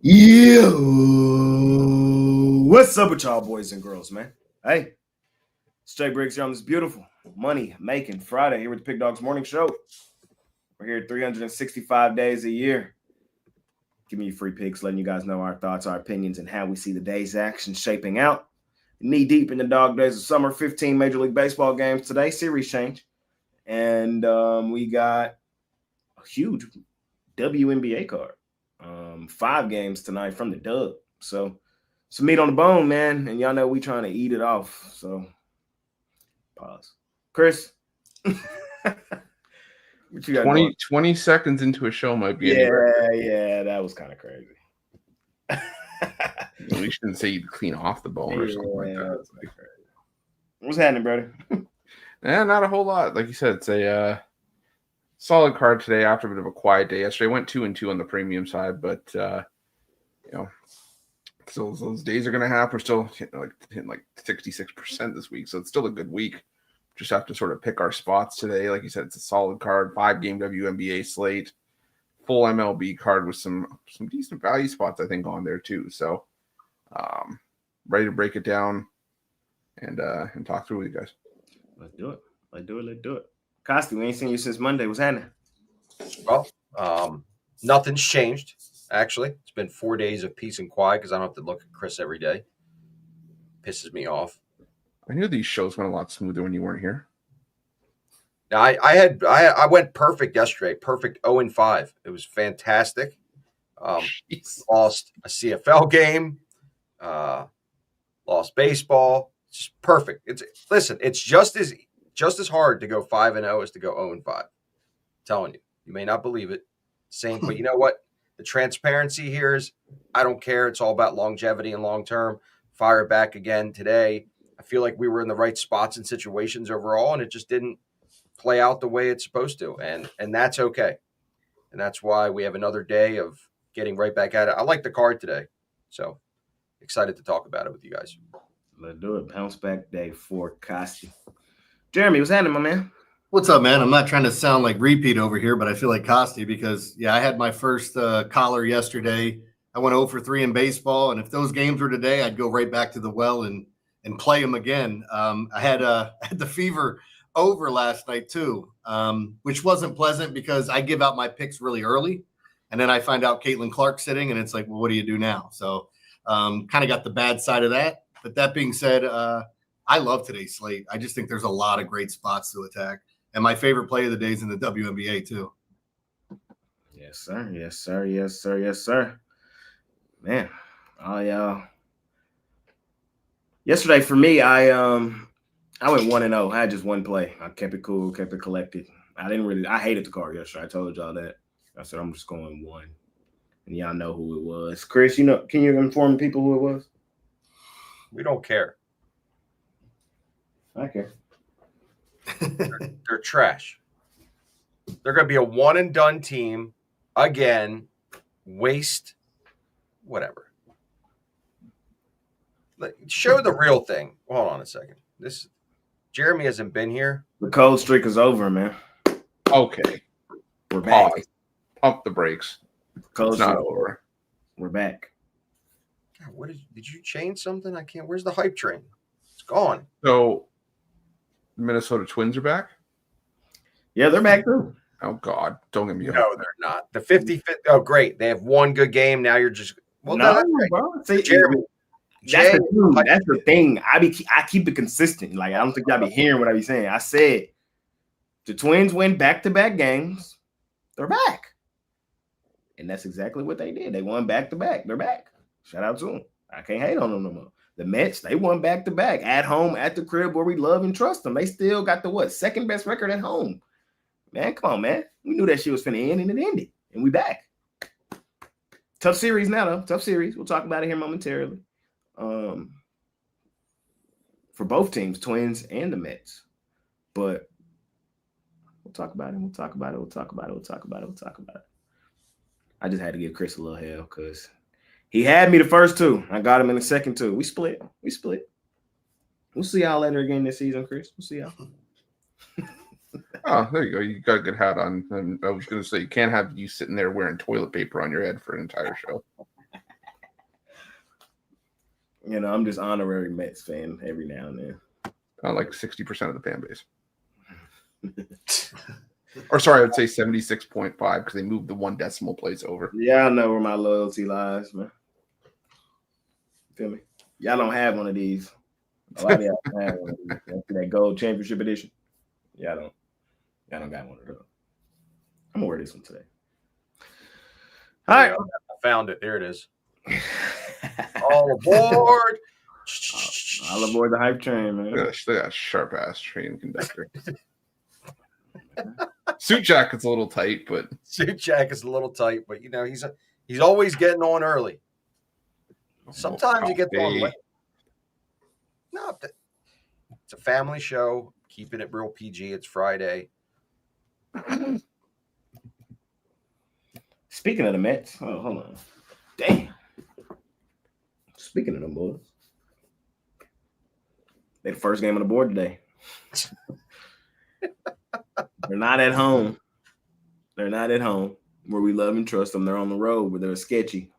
Yeah, what's up with y'all boys and girls, man? Hey, it's Jay Briggs here on this beautiful money-making Friday here with the Pig Dogs Morning Show. We're here 365 days a year. Give me your free picks, letting you guys know our thoughts, our opinions, and how we see the day's action shaping out. Knee-deep in the dog days of summer, 15 Major League Baseball games today, series change. And we got a huge WNBA card. 5 games tonight from the dub. So some meat on the bone, man. And y'all know we trying to eat it off. So pause. Chris. What you got 20 seconds into a show might be yeah, that was kind of crazy. We shouldn't say you clean off the bone or something like that. What's happening, brother? Not a whole lot. Like you said, it's a solid card today after a bit of a quiet day. Yesterday went 2-2 on the premium side, but so those days are going to happen. We're still hitting like 66% this week, so it's still a good week. Just have to sort of pick our spots today. Like you said, it's a solid card, 5-game WNBA slate, full MLB card with some decent value spots, I think, on there too. So ready to break it down and talk through with you guys. Let's do it. Costi, we ain't seen you since Monday. What's happening? Well, nothing's changed, actually. It's been 4 days of peace and quiet because I don't have to look at Chris every day. Pisses me off. I knew these shows went a lot smoother when you weren't here. Now, I went perfect yesterday. Perfect 0-5. It was fantastic. Lost a CFL game. Lost baseball. It's just perfect. It's just as hard to go 5-0 as to go 0-5. I'm telling you, you may not believe it. But you know what? The transparency here is I don't care. It's all about longevity and long term. Fire it back again today. I feel like we were in the right spots and situations overall, and it just didn't play out the way it's supposed to, and that's okay. And that's why we have another day of getting right back at it. I like the card today, so excited to talk about it with you guys. Let's do it. Bounce back day for Costi. Jeremy, what's happening, my man? What's up, man? I'm not trying to sound like repeat over here, but I feel like Costi because, I had my first collar yesterday. I went 0 for 3 in baseball, and if those games were today, I'd go right back to the well and play them again. I had the fever over last night too, which wasn't pleasant because I give out my picks really early, and then I find out Caitlin Clark's sitting, and it's like, well, what do you do now? So kind of got the bad side of that. But that being said, I love today's slate. I just think there's a lot of great spots to attack. And my favorite play of the day is in the WNBA too. Yes, sir. Man, yesterday for me, I went 1-0. I had just one play. I kept it cool, kept it collected. I hated the card yesterday. I told y'all that. I said I'm just going 1. And y'all know who it was. Chris, can you inform people who it was? We don't care. I care. They're trash. They're going to be a one-and-done team again. Waste, whatever. Show the real thing. Hold on a second. Jeremy hasn't been here. The cold streak is over, man. Okay, we're back. Pump the brakes. Cold it's not over. We're back. God, what did you change something? I can't. Where's the hype train? It's gone. So, the Minnesota Twins are back? Yeah, they're back too. Oh, God. Don't get me wrong. No, they're not. The 55th. Oh, great. They have one good game. Now you're just. Well, no, bro. See, Jeremy. That's the thing. I keep it consistent. Like, I don't think y'all be hearing what I be saying. I said the Twins win back-to-back games. They're back. And that's exactly what they did. They won back-to-back. They're back. Shout out to them. I can't hate on them no more. The Mets, they won back-to-back at home, at the crib where we love and trust them. They still got the second best record at home. Man, come on, man. We knew that shit was finna end, and it ended. And we back. Tough series now, though. Tough series. We'll talk about it here momentarily. For both teams, Twins and the Mets. But we'll talk about it. I just had to give Chris a little hell because he had me the first 2. I got him in the second 2. We split. We'll see y'all later again this season, Chris. We'll see y'all. Oh, there you go. You got a good hat on. And I was going to say, you can't have you sitting there wearing toilet paper on your head for an entire show. You know, I'm just honorary Mets fan every now and then. Like 60% of the fan base. Or sorry, I'd say 76.5 because they moved the 1 decimal place over. Yeah, I know where my loyalty lies, man. Feel me? Y'all don't have one of these. A lot of y'all don't have one of these. That gold championship edition. Y'all don't got one of those. I'm gonna wear this one today. All right. I found it. There it is. All aboard. I'll avoid the hype train, man. Look at that sharp ass train conductor. Suit jacket's a little tight, but Suit jacket's a little tight, but you know, he's always getting on early. Sometimes you get on late. No, it's a family show, keeping it real PG. It's Friday. Speaking of the Mets, hold on. Damn. Speaking of them boys, they the first game on the board today. They're not at home. They're not at home where we love and trust them. They're on the road where they're sketchy.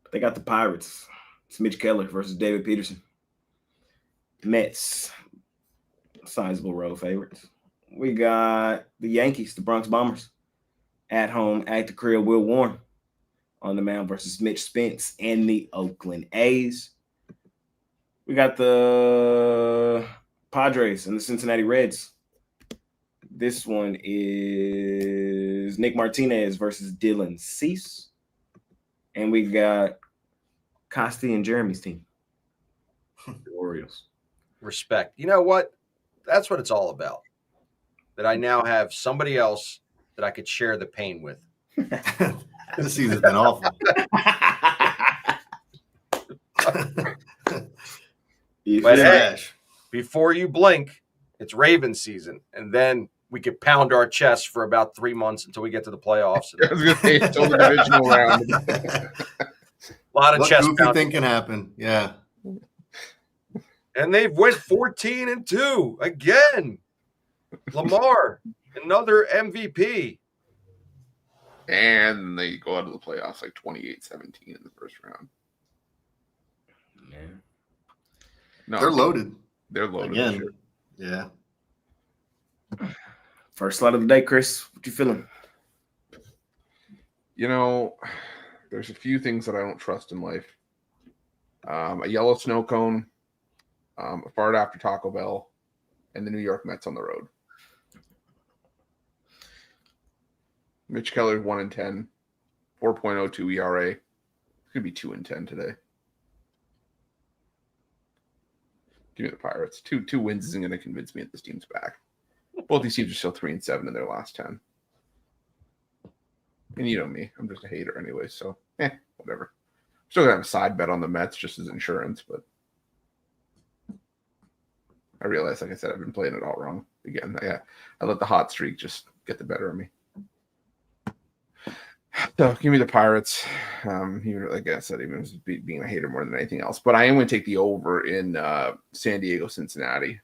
But they got the Pirates. It's Mitch Keller versus David Peterson. Mets, sizable road favorites. We got the Yankees, the Bronx Bombers, at home at the crib. Will Warren on the mound versus Mitch Spence and the Oakland A's. We got the Padres and the Cincinnati Reds. This one is Nick Martinez versus Dylan Cease. And we got Costi and Jeremy's team, the Orioles. Respect. You know what? That's what it's all about. That I now have somebody else that I could share the pain with. This season's been awful. But hey, before you blink, it's Ravens season. And then we could pound our chests for about 3 months until we get to the playoffs. I was going to say until the divisional round. A lot of chest pounding. Think can happen. Yeah. And they've went 14-2 again. Lamar, another MVP. And they go out of the playoffs like 28-17 in the first round. Man. No, they're loaded. They're loaded. Again. Sure. Yeah. First slide of the day, Chris. What you feeling? You know, there's a few things that I don't trust in life. A yellow snow cone, a fart after Taco Bell, and the New York Mets on the road. Mitch Keller 1-10, 4.02 ERA. It's gonna be 2-10 today. Give me the Pirates. Two wins isn't gonna convince me that this team's back. Both these teams are still 3-7 in their last 10. And you know me, I'm just a hater anyway, so whatever. Still gonna have a side bet on the Mets just as insurance, but I realize, like I said, I've been playing it all wrong again. I let the hot streak just get the better of me. So give me the Pirates. Even like I said, even being a hater more than anything else. But I am going to take the over in San Diego, Cincinnati.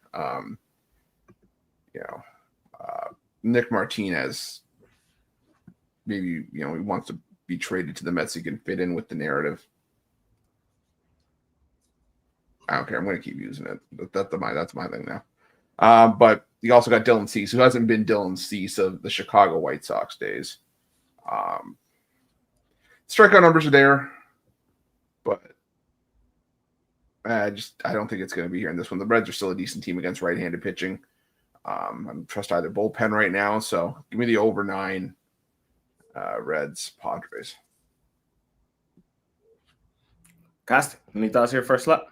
Nick Martinez, maybe he wants to be traded to the Mets. He can fit in with the narrative. I don't care. I'm going to keep using it. That's my thing now. But you also got Dylan Cease, who hasn't been Dylan Cease of the Chicago White Sox days. Strikeout numbers are there, but I don't think it's going to be here in this one. The Reds are still a decent team against right-handed pitching. I don't trust either bullpen right now, so give me the over 9. Reds, Padres. Costa, any thoughts here first slot?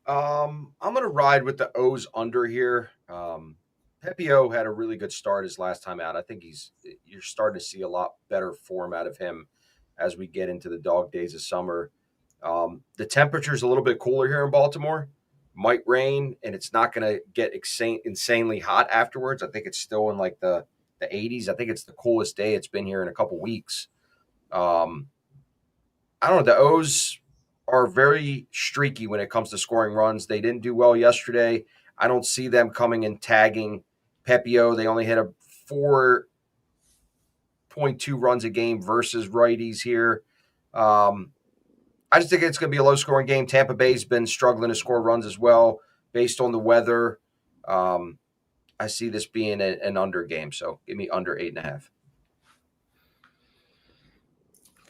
I'm going to ride with the O's under here. Pepio had a really good start his last time out. I think you're starting to see a lot better form out of him as we get into the dog days of summer. The temperature's a little bit cooler here in Baltimore. Might rain, and it's not going to get insanely hot afterwards. I think it's still in like the 80s. I think it's the coolest day it's been here in a couple weeks. I don't know. The O's are very streaky when it comes to scoring runs. They didn't do well yesterday. I don't see them coming and tagging Pepio. They only hit a 4.2 runs a game versus righties here. I just think it's going to be a low-scoring game. Tampa Bay's been struggling to score runs as well based on the weather. I see this being an under game, so give me under 8.5.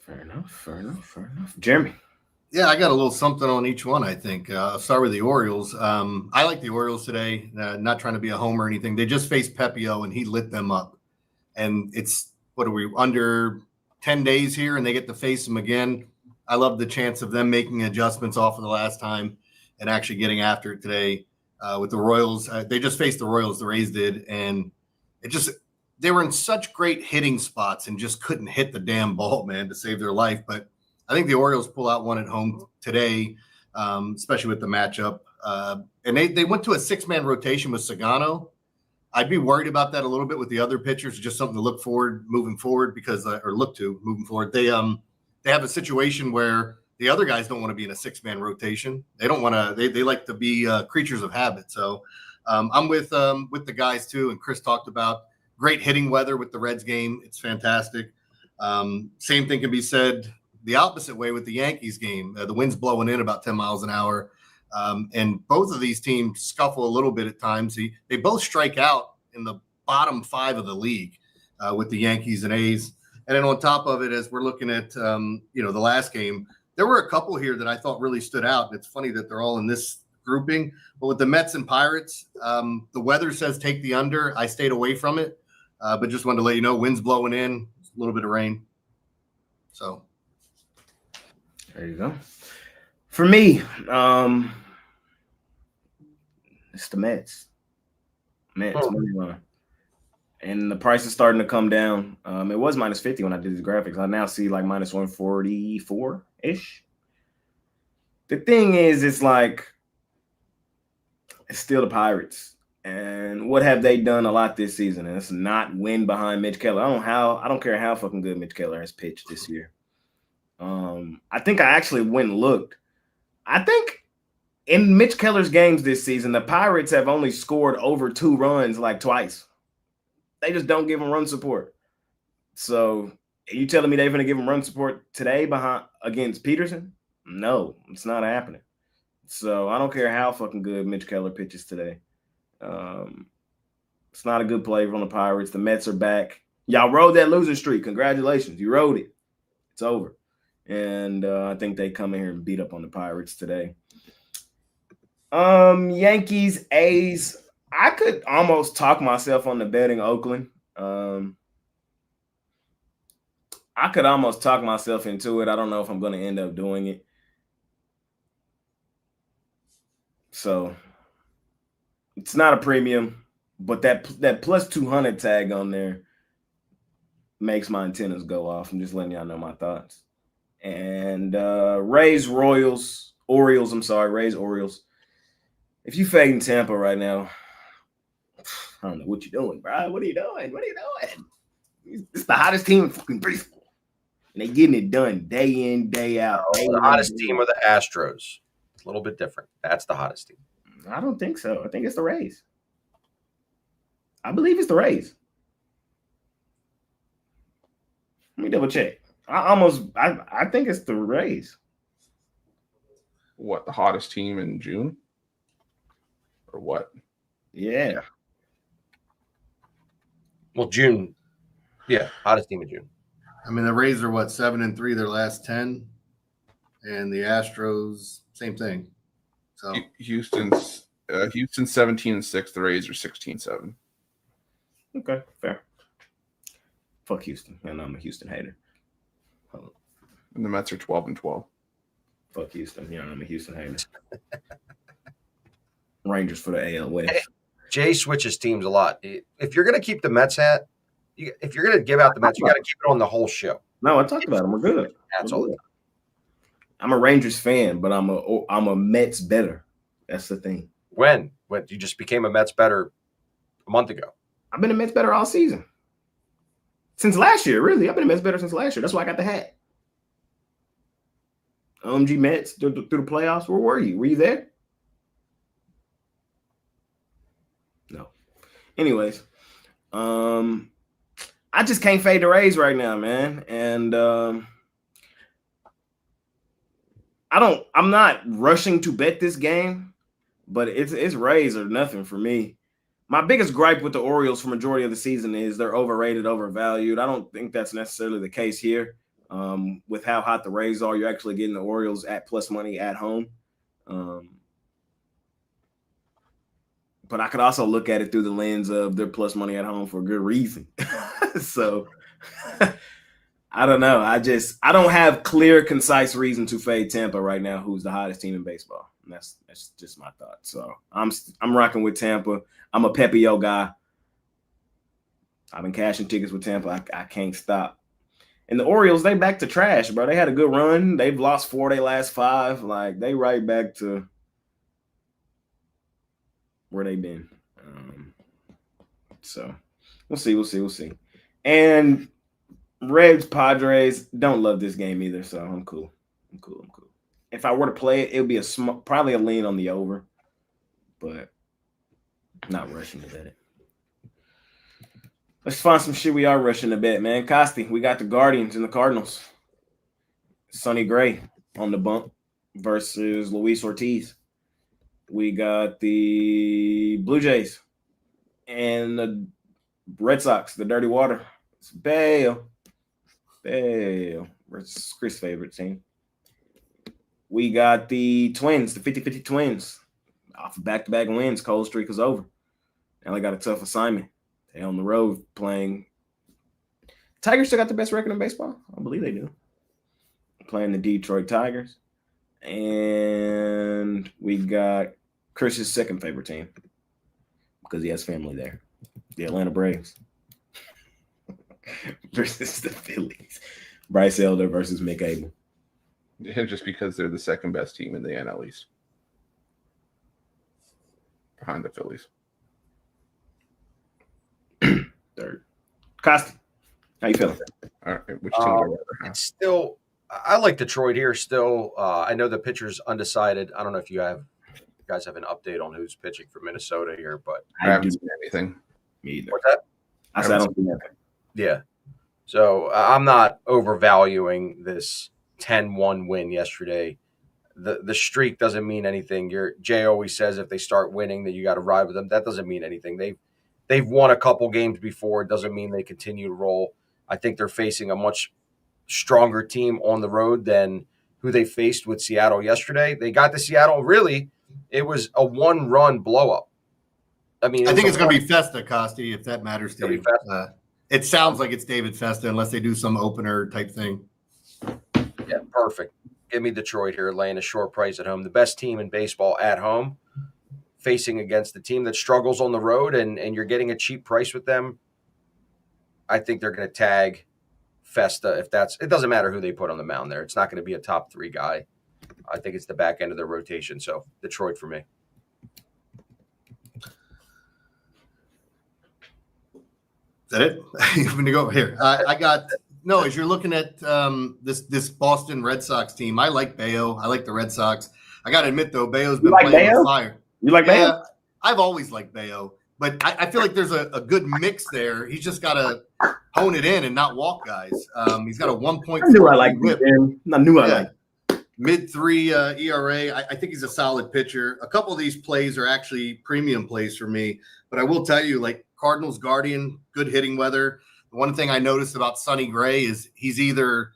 Fair enough. Jeremy. Yeah, I got a little something on each one, I think. I'll start with the Orioles. I like the Orioles today, not trying to be a homer or anything. They just faced Pepio, and he lit them up. And it's, what are we, under 10 days here, and they get to face them again. I love the chance of them making adjustments off of the last time and actually getting after it today with the Royals. They just faced the Royals, the Rays did, and they were in such great hitting spots and just couldn't hit the damn ball, man, to save their life. But I think the Orioles pull out one at home today, especially with the matchup. And they went to a 6-man rotation with Sagano. I'd be worried about that a little bit with the other pitchers, just something to look forward moving forward look to moving forward. They have a situation where the other guys don't want to be in a 6-man rotation. They don't want to. They like to be creatures of habit. So I'm with the guys too. And Chris talked about great hitting weather with the Reds game. It's fantastic. Same thing can be said the opposite way with the Yankees game. The wind's blowing in about 10 miles an hour. And both of these teams scuffle a little bit at times. They both strike out in the bottom 5 of the league with the Yankees and A's. And then on top of it, as we're looking at, the last game, there were a couple here that I thought really stood out. And it's funny that they're all in this grouping. But with the Mets and Pirates, the weather says take the under. I stayed away from it, but just wanted to let you know, wind's blowing in, a little bit of rain. So there you go. For me, it's the Mets. Money line. And the price is starting to come down. It was minus 50 when I did these graphics. I now see like minus 144-ish. The thing is, it's still the Pirates. And what have they done a lot this season? And it's not win behind Mitch Keller. I don't care how fucking good Mitch Keller has pitched this year. I think I actually went and looked. I think in Mitch Keller's games this season, the Pirates have only scored over 2 runs like twice. They just don't give him run support. So are you telling me they're going to give him run support today against Peterson? No, it's not happening. So I don't care how fucking good Mitch Keller pitches today. It's not a good play from the Pirates. The Mets are back. Y'all rode that losing streak. Congratulations. You rode it. It's over. And I think they come in here and beat up on the Pirates today. Yankees, A's. I could almost talk myself on the betting Oakland. I could almost talk myself into it. I don't know if I'm going to end up doing it. So it's not a premium, but that plus 200 tag on there makes my antennas go off. I'm just letting y'all know my thoughts. And Rays, Orioles. If you fading Tampa right now, I don't know what you're doing, bro. What are you doing? It's the hottest team in fucking baseball. And they getting it done day in, day out. The hottest team are the Astros. It's a little bit different. That's the hottest team. I don't think so. I think it's the Rays. I believe it's the Rays. Let me double check. I think it's the Rays. What, the hottest team in June? Or what? Yeah. Well, June. Yeah, hottest team in June. I mean, the Rays are 7-3 their last 10, and the Astros same thing. So Houston's 17-6. The Rays are 16-7. Okay, fair. Fuck Houston. I know I'm a Houston hater. And the Mets are 12-12. Fuck Houston. I'm a Houston hater. Rangers for the AL West. Hey, Jay switches teams a lot. If you're going to keep the Mets hat, if you're going to give out the Mets, you got to keep it on the whole show. No, I talked about them. We're good. That's all. I'm a Rangers fan, but I'm a Mets better. That's the thing. When you just became a Mets better a month ago? I've been a Mets better all season. Since last year, really. I've been a Mets better since last year. That's why I got the hat. OMG Mets through the playoffs. Where were you? Were you there? No. Anyways, I just can't fade the Rays right now, man. And I'm not rushing to bet this game, but it's Rays or nothing for me. My biggest gripe with the Orioles for majority of the season is they're overrated, overvalued. I don't think that's necessarily the case here. With how hot the Rays are, you're actually getting the Orioles at plus money at home. But I could also look at it through the lens of their plus money at home for a good reason. So I don't know. I don't have clear, concise reason to fade Tampa right now, who's the hottest team in baseball. And that's just my thought. So I'm rocking with Tampa. I'm a Pepio guy. I've been cashing tickets with Tampa. I can't stop. And the Orioles, they back to trash, bro. They had a good run. They've lost 4 of their last 5. Like, they right back to where they've been. So we'll see. And Reds, Padres, don't love this game either, so I'm cool. If I were to play it, it would be probably a lean on the over, but not rushing to bet it. Let's find some shit we are rushing to bet, man. Costi, we got the Guardians and the Cardinals. Sonny Gray on the bump versus Luis Ortiz. We got the Blue Jays and the Red Sox, the Dirty Water. It's Bale versus Chris' favorite team. We got the Twins, the 50-50 Twins. Off of back-to-back wins, cold streak is over. Now they got a tough assignment. They're on the road playing. Tigers still got the best record in baseball. I believe they do. Playing the Detroit Tigers. And we got Chris's second favorite team because he has family there. The Atlanta Braves versus the Phillies. Bryce Elder versus Mick Abel. Yeah, just because they're the second best team in the NL East. Behind the Phillies. Third. Costi, how you feeling? All right, which team would I rather have? It's still, I like Detroit here still. I know the pitcher's undecided. I don't know if you guys have an update on who's pitching for Minnesota here, but I haven't seen anything. Me either. What's that? I said I don't see nothing. Yeah. So I'm not overvaluing this 10-1 win yesterday. The streak doesn't mean anything. Jay always says if they start winning that you got to ride with them. That doesn't mean anything. They've won a couple games before. It doesn't mean they continue to roll. I think they're facing a much stronger team on the road than who they faced with Seattle yesterday. They got to Seattle. Really, it was a 1-run blow-up. I mean, I think it's going to be Festa, Costi, if that matters to you. It sounds like it's David Festa unless they do some opener type thing. Yeah, perfect. Give me Detroit here, laying a short price at home. The best team in baseball at home, facing against the team that struggles on the road, and you're getting a cheap price with them. I think they're going to tag Festa. It doesn't matter who they put on the mound there. It's not going to be a top 3 guy. I think it's the back end of their rotation. So Detroit for me. Is that it? You want me to go over here? I got no. As you're looking at this Boston Red Sox team, I like Bayo. I like the Red Sox. I got to admit though, Bayo's been playing with fire. You like Bayo? I've always liked Bayo, but I feel like there's a good mix there. He's just got to hone it in and not walk guys. He's got a 1.4. I knew I liked him. I knew I liked him. Mid-3 ERA. I think he's a solid pitcher. A couple of these plays are actually premium plays for me, but I will tell you, like Cardinals Guardian, good hitting weather. The one thing I noticed about Sonny Gray is he's either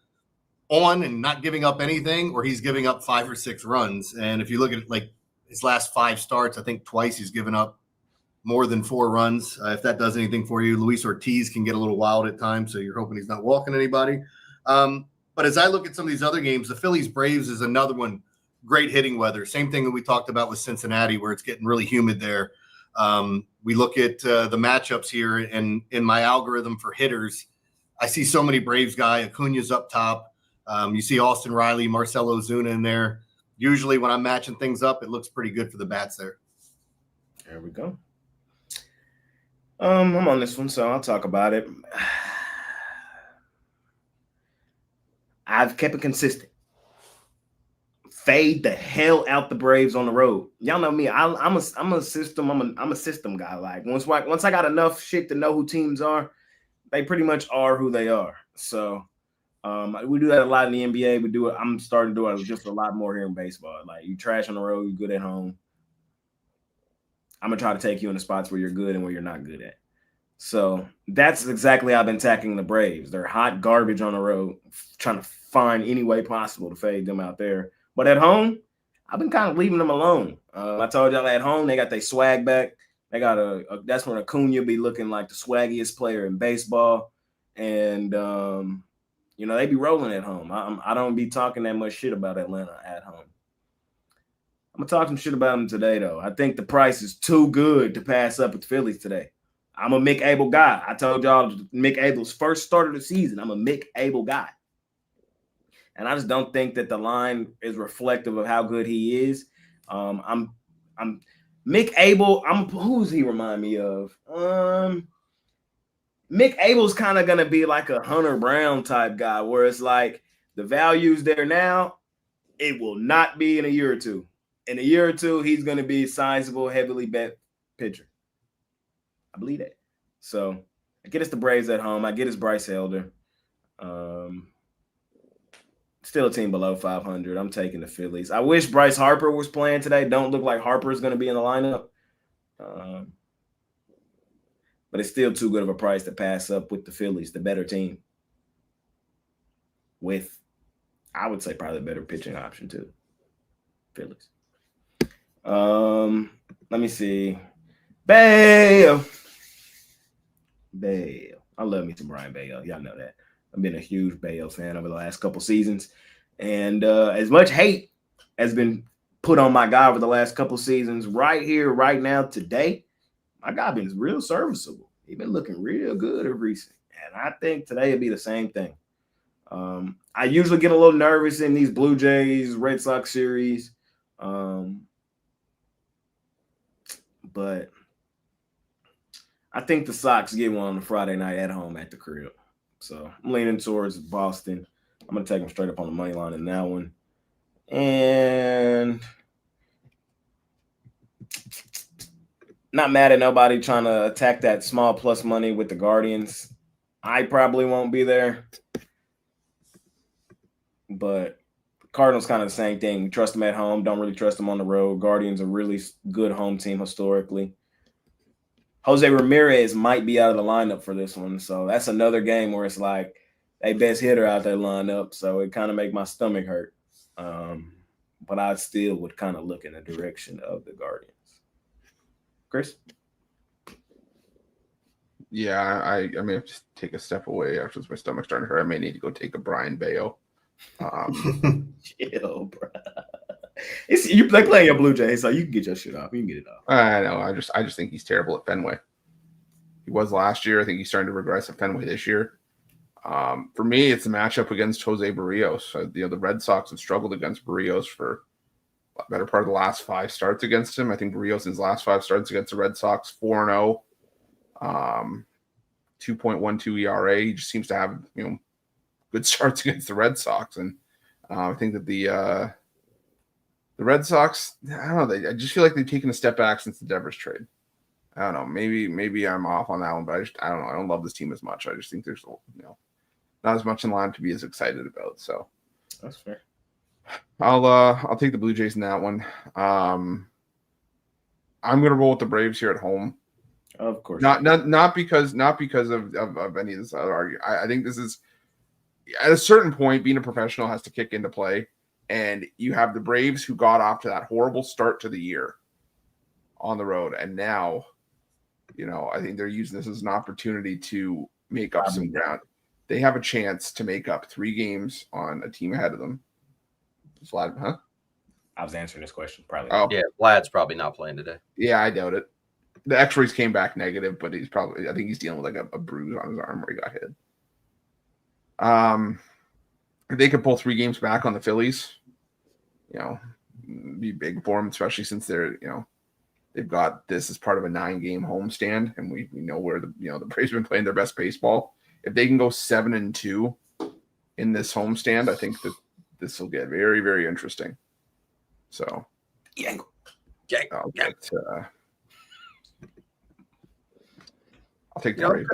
on and not giving up anything, or he's giving up 5 or 6 runs. And if you look at like his last 5 starts, I think twice he's given up more than 4 runs. If that does anything for you, Luis Ortiz can get a little wild at times, so you're hoping he's not walking anybody. But as I look at some of these other games, the Phillies Braves is another one. Great hitting weather. Same thing that we talked about with Cincinnati, where it's getting really humid there. We look at the matchups here, and in my algorithm for hitters, I see so many Braves guy. Acuna's up top. You see Austin Riley, Marcell Ozuna in there. Usually when I'm matching things up, it looks pretty good for the bats there. There we go. I'm on this one, so I'll talk about it. I've kept it consistent. Fade the hell out the Braves on the road. Y'all know me. I'm a system guy. Like once I got enough shit to know who teams are, they pretty much are who they are. So We do that a lot in the NBA. We do it. I'm starting to do it just a lot more here in baseball. Like you trash on the road, you good at home. I'm gonna try to take you in the spots where you're good and where you're not good at. So that's exactly how I've been attacking the Braves. They're hot garbage on the road, trying to find any way possible to fade them out there. But at home, I've been kind of leaving them alone. I told y'all at home they got their swag back. They got that's when Acuna be looking like the swaggiest player in baseball, and they be rolling at home. I don't be talking that much shit about Atlanta at home. I'm gonna talk some shit about them today, though. I think the price is too good to pass up with the Phillies today. I'm a Mick Abel guy. I told y'all Mick Abel's first start of the season. I'm a Mick Abel guy. And I just don't think that the line is reflective of how good he is. I'm Mick Abel. Who's he remind me of? Mick Abel's kind of gonna be like a Hunter Brown type guy, where it's like the value's there now. It will not be in a year or two. In a year or two, he's gonna be a sizable, heavily bet pitcher. I believe that. So I get us the Braves at home. I get us Bryce Elder. Still a team below 500. I'm taking the Phillies. I wish Bryce Harper was playing today. Don't look like Harper is going to be in the lineup. But it's still too good of a price to pass up with the Phillies, the better team. With, I would say, probably a better pitching option too. Phillies. Let me see. Bale. I love me some Brian Bale. Y'all know that. I've been a huge Bale fan over the last couple seasons. And as much hate has been put on my guy over the last couple seasons, right here, right now, today, my guy been real serviceable. He's been looking real good of recent. And I think today will be the same thing. I usually get a little nervous in these Blue Jays, Red Sox series. But I think the Sox get one on the Friday night at home at the crib. So I'm leaning towards Boston. I'm going to take them straight up on the money line in that one. And not mad at nobody trying to attack that small plus money with the Guardians. I probably won't be there. But Cardinals kind of the same thing. We trust them at home. Don't really trust them on the road. Guardians are really good home team historically. Jose Ramirez might be out of the lineup for this one. So that's another game where it's like they best hitter out there lineup. So it kind of make my stomach hurt. But I still would kind of look in the direction of the Guardians. Chris? Yeah, I may have to take a step away after my stomach's starting to hurt. I may need to go take a Brian Bale. Chill, bro. They playing your Blue Jays, so you can get your shit off. You can get it off. I know. I just think he's terrible at Fenway. He was last year. I think he's starting to regress at Fenway this year. For me, it's a matchup against Jose Barrios. The Red Sox have struggled against Barrios for a better part of the last 5 starts against him. I think Barrios in his last 5 starts against the Red Sox 4-0, 2.12 ERA. He just seems to have good starts against the Red Sox, and I think that the Red Sox, I don't know. I just feel like they've taken a step back since the Devers trade. I don't know. Maybe I'm off on that one, but I don't know. I don't love this team as much. I just think there's not as much in line to be as excited about. So that's fair. I'll take the Blue Jays in that one. I'm gonna roll with the Braves here at home. Of course. Not because of any of this other argument. I think this is at a certain point, being a professional has to kick into play. And you have the Braves who got off to that horrible start to the year on the road. And now, I think they're using this as an opportunity to make up some ground. They have a chance to make up 3 games on a team ahead of them. Vlad, huh? I was answering this question. Probably. Oh. Yeah, Vlad's probably not playing today. Yeah, I doubt it. The X-rays came back negative, but I think he's dealing with like a bruise on his arm where he got hit. If they could pull 3 games back on the Phillies, be big for them, especially since they've got this as part of a 9-game homestand, and we know where the Braves have been playing their best baseball. If they can go 7-2 in this homestand, I think that this will get very, very interesting. So, I'll take the Braves.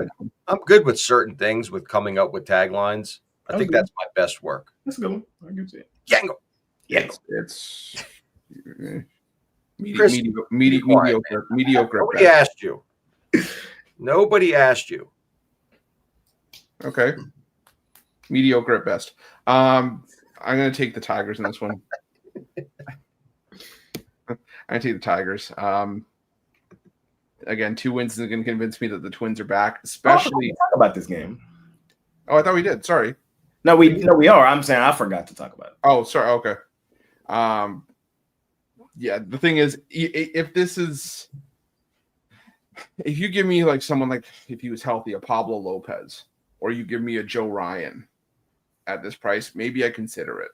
I'm good with certain things with coming up with taglines. I think that's my best work. That's a good one. I get you. Yango. Yeah. It's Chris, mediocre. Nobody asked you. Nobody asked you. Okay. Mediocre at best. I'm going to take the Tigers in this one. I'm going to take the Tigers. Again, 2 wins is going to convince me that the Twins are back, especially. Talk about this game. Oh, I thought we did. Sorry. No, we are. I'm saying I forgot to talk about it. Oh, sorry. Okay. Yeah, the thing is, if you give me like someone like, if he was healthy, a Pablo Lopez, or you give me a Joe Ryan at this price, maybe I consider it.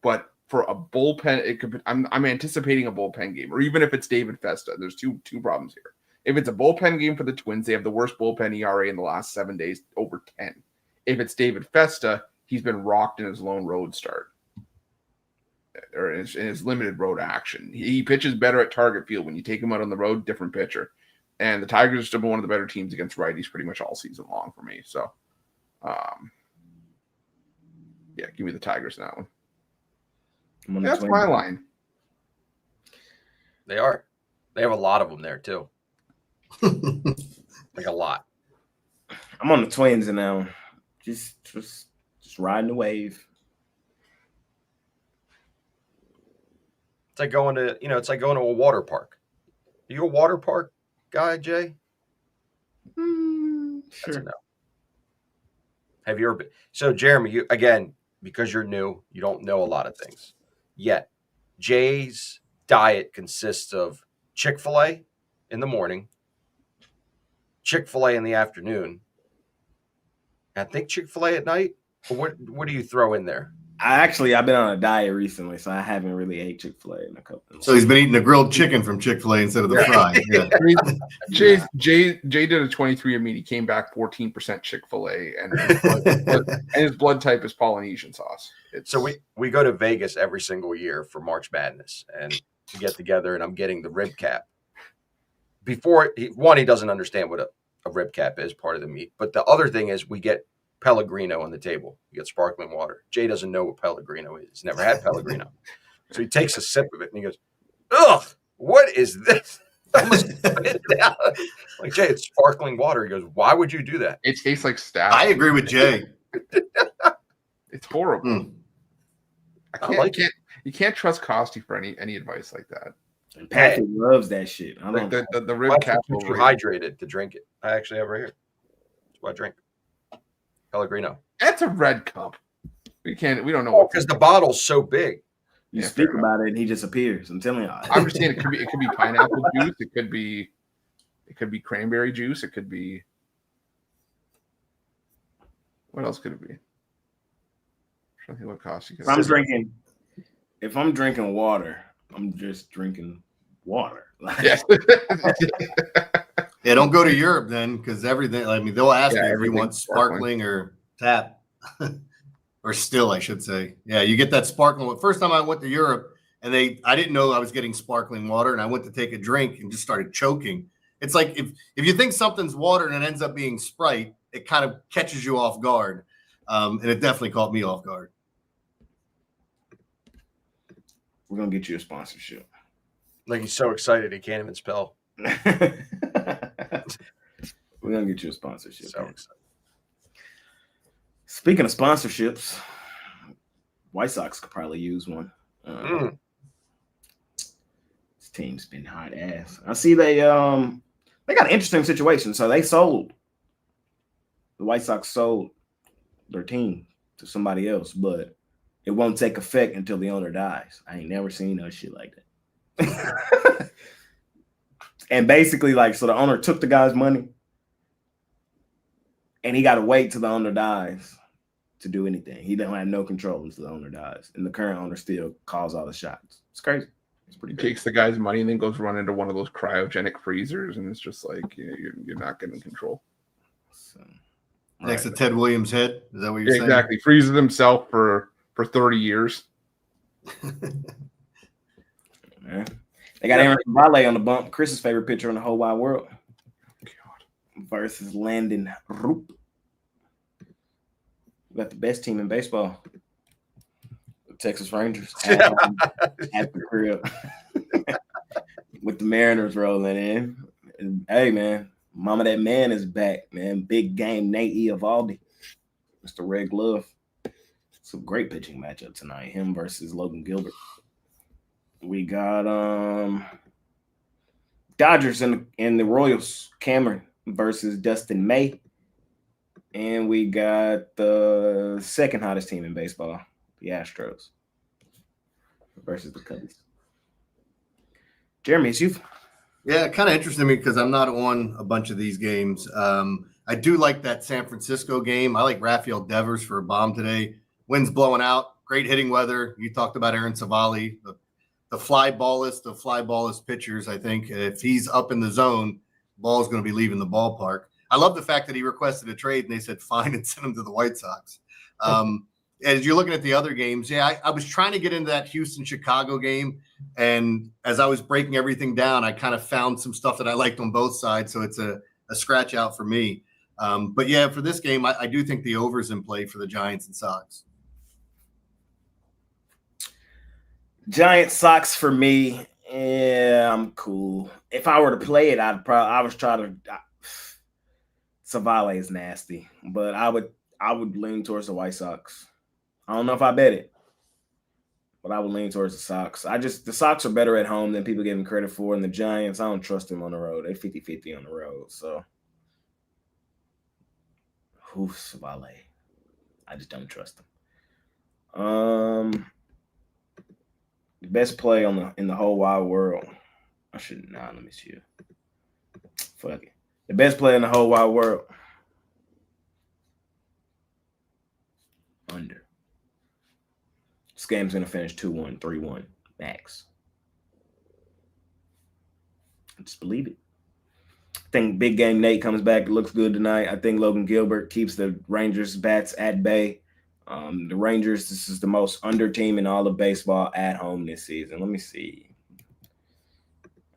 But for a bullpen, it could be, I'm anticipating a bullpen game, or even if it's David Festa. There's two problems here. If it's a bullpen game for the Twins, they have the worst bullpen ERA in the last 7 days, over 10. If it's David Festa, he's been rocked in his lone road start, or in his limited road action. He pitches better at target field. When you take him out on the road, different pitcher. And the Tigers are still one of the better teams against righties pretty much all season long for me. So, yeah, give me the Tigers in that one. That's my line. They are. They have a lot of them there too. Like a lot. I'm on the Twins now. Just riding the wave. It's like going to, it's like going to a water park. Are you a water park guy, Jay? Sure. That's a no. Have you ever been? So, Jeremy, you again, because you're new, you don't know a lot of things. Yet, Jay's diet consists of Chick-fil-A in the morning, Chick-fil-A in the afternoon, and I think Chick-fil-A at night. Or what do you throw in there? I've been on a diet recently, so I haven't really ate Chick-fil-A in a couple of months. So he's been eating the grilled chicken from Chick-fil-A instead of the fried. Yeah. Jay did a 23andMe. He came back 14% Chick-fil-A, and his blood type is Polynesian sauce. So we go to Vegas every single year for March Madness, and we get together, and I'm getting the rib cap. Before he doesn't understand what a rib cap is, part of the meat. But the other thing is we get Pellegrino on the table. You get sparkling water. Jay doesn't know what Pellegrino is. He's never had Pellegrino. So he takes a sip of it and he goes, ugh, what is this? Almost spit it down. Like, Jay, it's sparkling water. He goes, why would you do that? It tastes like staff. I agree with Jay. It's horrible. You can't trust Costi for any advice like that. And Patrick loves that shit. I like don't the rib cap. You hydrated to drink it. I actually have right here. That's what I drink. Pellegrino. That's a red cup. We don't know. Because the bottle's so big. You speak about it and he just appears. I'm telling you. I'm just saying it could be pineapple juice. It could be cranberry juice. It could be. What else could it be? I'm trying to think what cost you can. If I'm drinking water, I'm just drinking water. Yes. Yeah, don't go to Europe then, because everything. I mean, they'll ask you if you want sparkling or tap, or still, I should say. Yeah, you get that sparkling. First time I went to Europe, and I didn't know I was getting sparkling water, and I went to take a drink and just started choking. It's like if you think something's water and it ends up being Sprite, it kind of catches you off guard, and it definitely caught me off guard. We're gonna get you a sponsorship. Like, he's so excited he can't even spell. We're gonna get you a sponsorship. So excited. Speaking of sponsorships, White Sox could probably use one. This team's been hot ass. I see they got an interesting situation. So the White Sox sold their team to somebody else, but it won't take effect until the owner dies. I ain't never seen no shit like that. And basically, so the owner took the guy's money, and he got to wait till the owner dies to do anything. He don't have no control until the owner dies, and the current owner still calls all the shots. It's crazy. It's pretty. Takes the guy's money and then goes run into one of those cryogenic freezers, and it's just like you're not getting control. So, next to Ted Williams' head. Is that what you're saying? Exactly. Freezes himself for 30 years. Man. They got Aaron Valle on the bump. Chris's favorite pitcher in the whole wide world. God. Versus Landon Roop. We got the best team in baseball. The Texas Rangers at the crib. With the Mariners rolling in. And, hey, man, mama, that man is back, man. Big game, Nate Eovaldi. Mr. Red Glove. It's a great pitching matchup tonight. Him versus Logan Gilbert. We got Dodgers and the Royals. Cameron versus Dustin May. And we got the second hottest team in baseball, the Astros, versus the Cubbies. Jeremy, it's you. Yeah, kind of interesting to me because I'm not on a bunch of these games. I do like that San Francisco game. I like Rafael Devers for a bomb today. Wind's blowing out. Great hitting weather. You talked about Aaron Savali, the fly ballist pitchers. I think if he's up in the zone, ball's going to be leaving the ballpark. I love the fact that he requested a trade and they said fine and send him to the White Sox. As you're looking at the other games, I was trying to get into that Houston-Chicago game, and as I was breaking everything down, I kind of found some stuff that I liked on both sides, so it's a scratch out for me. But yeah, for this game, I do think the over's in play for the Giants and Sox. Giants Sox for me. Yeah, I'm cool. If I were to play it, I was trying to. Savale is nasty, but I would lean towards the White Sox. I don't know if I bet it, but I would lean towards the Sox. The Sox are better at home than people give them credit for, and the Giants, I don't trust them on the road. They're 50-50 on the road, so Savale. I just don't trust them. The best play in the whole wide world. Let me see. Fuck it. The best play in the whole wide world. Under. This game's going to finish 2-1, 3-1, max. Just believe it. I think Big Game Nate comes back. It looks good tonight. I think Logan Gilbert keeps the Rangers' bats at bay. The Rangers, this is the most under team in all of baseball at home this season. Let me see.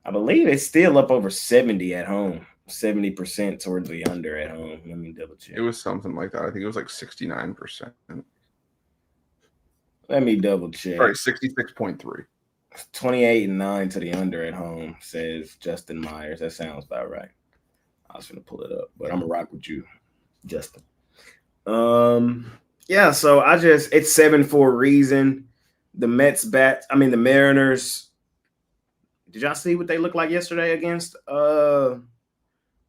I believe it's still up over 70 at home. 70% towards the under at home. Let me double check. It was something like that. I think it was like 69%. Let me double check. Sorry, 66.3. 28-9 to the under at home, says Justin Myers. That sounds about right. I was going to pull it up, but I'm going to rock with you, Justin. Yeah, so it's 7 for a reason. The Mariners. Did y'all see what they looked like yesterday against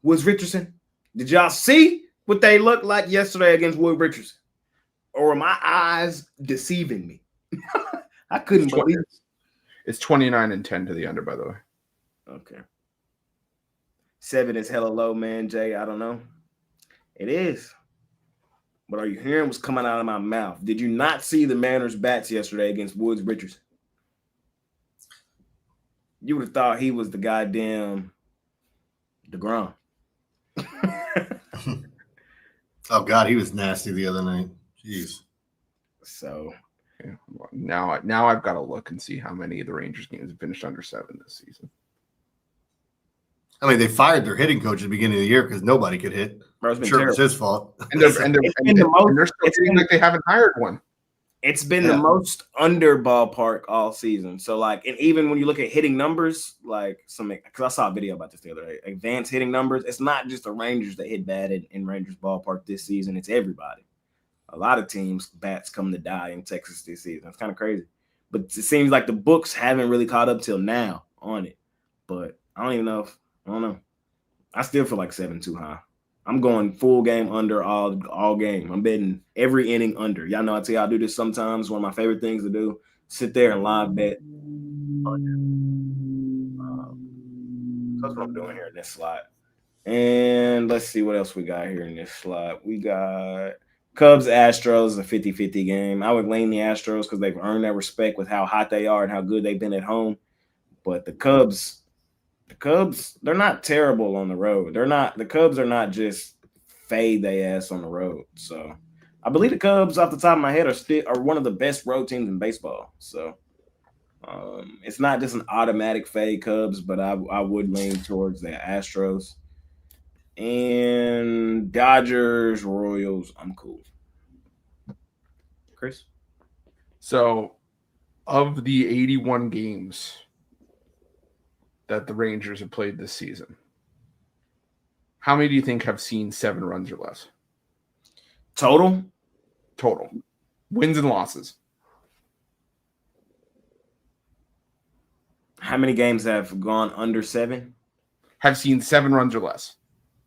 Woods Richardson? Did y'all see what they looked like yesterday against Wood Richardson? Or were my eyes deceiving me? I couldn't believe it. It's 29-10 to the under, by the way. Okay. 7 is hella low, man, Jay. I don't know. It is. But are you hearing what's coming out of my mouth? Did you not see the Mariners bats yesterday against Woods Richardson? You would have thought he was the goddamn DeGrom. Oh, God, he was nasty the other night. Jeez. So yeah, well, now I've got to look and see how many of the Rangers games have finished under 7 this season. I mean, they fired their hitting coach at the beginning of the year because nobody could hit. I'm sure it was his fault. And they're still feeling like they haven't hired one. It's been the most under ballpark all season. So, and even when you look at hitting numbers, because I saw a video about this the other day, advanced hitting numbers, it's not just the Rangers that hit bad in Rangers ballpark this season. It's everybody. A lot of teams' bats come to die in Texas this season. It's kind of crazy. But it seems like the books haven't really caught up till now on it. But I don't know. I still feel like 7 too high. I'm going full game under all game. I'm betting every inning under. Y'all know I tell y'all I do this sometimes. One of my favorite things to do. Sit there and live bet under. That's what I'm doing here in this slot. And let's see what else we got here in this slot. We got Cubs, Astros, a 50-50 game. I would lean the Astros because they've earned that respect with how hot they are and how good they've been at home. But the Cubs, they're not terrible on the road. The Cubs are not just fade their ass on the road. So I believe the Cubs, off the top of my head, are one of the best road teams in baseball. So it's not just an automatic fade Cubs, but I would lean towards the Astros. And Dodgers, Royals, I'm cool. Chris? So, of the 81 games that the Rangers have played this season, how many do you think have seen 7 runs or less? Total? Total. Wins and losses. How many games have gone under 7? Have seen 7 runs or less.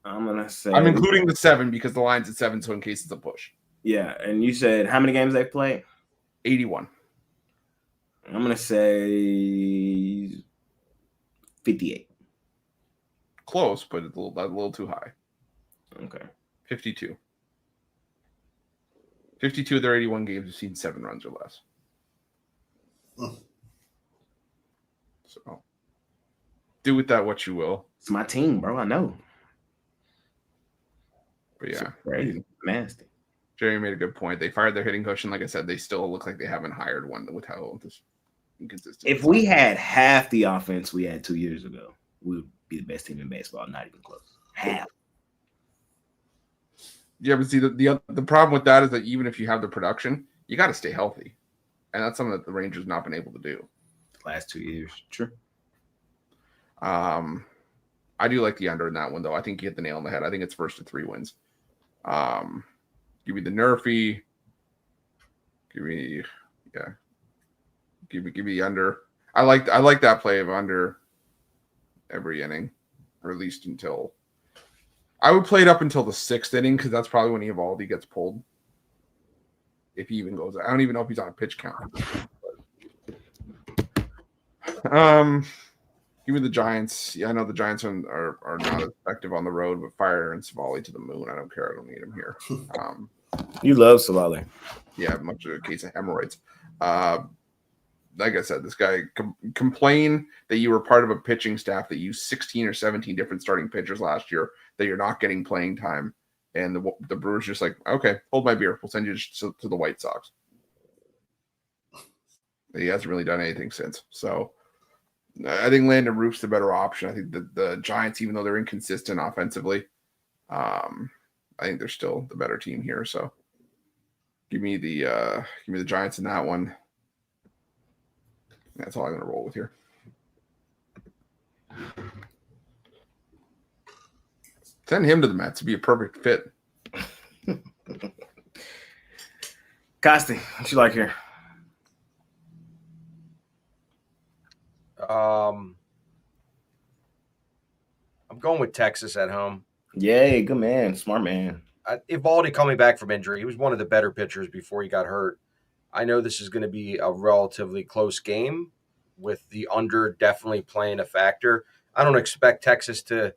I'm going to say. I'm including the 7 because the line's at 7, so in case it's a push. Yeah, and you said how many games they've played? 81. I'm going to say 58. Close, but a little too high. Okay. 52. 52 of their 81 games have seen 7 runs or less. So, do with that what you will. It's my team, bro. I know. But yeah, it's crazy. Nasty. Jerry made a good point. They fired their hitting coach, and like I said, they still look like they haven't hired one with how this inconsistent. If we had half the offense we had 2 years ago, we would be the best team in baseball. Not even close. Half. Yeah, but see, the problem with that is that even if you have the production, you got to stay healthy, and that's something that the Rangers not been able to do. Last 2 years, true. I do like the under in that one though. I think you hit the nail on the head. I think it's first to 3 wins. Give me the Nerfy. Give me the under. I like that play of under every inning, or at least until. I would play it up until the 6th inning because that's probably when Eovaldi gets pulled. If he even goes, I don't even know if he's on a pitch count. Give me the Giants. Yeah, I know the Giants are not effective on the road, but fire and Savali to the moon. I don't care. I don't need him here. You love Savali. Yeah, much of a case of hemorrhoids. Like I said, this guy complain that you were part of a pitching staff that used 16 or 17 different starting pitchers last year, that you're not getting playing time. And the Brewers just like, okay, hold my beer. We'll send you to the White Sox. He hasn't really done anything since. So I think Landon Roof's the better option. I think the Giants, even though they're inconsistent offensively, I think they're still the better team here. So give me the Giants in that one. That's all I'm going to roll with here. Send him to the Mets to be a perfect fit. Costi, what you like here? I'm going with Texas at home. Yay, good man, smart man. Eovaldi coming back from injury, he was one of the better pitchers before he got hurt. I know this is going to be a relatively close game with the under definitely playing a factor. I don't expect Texas to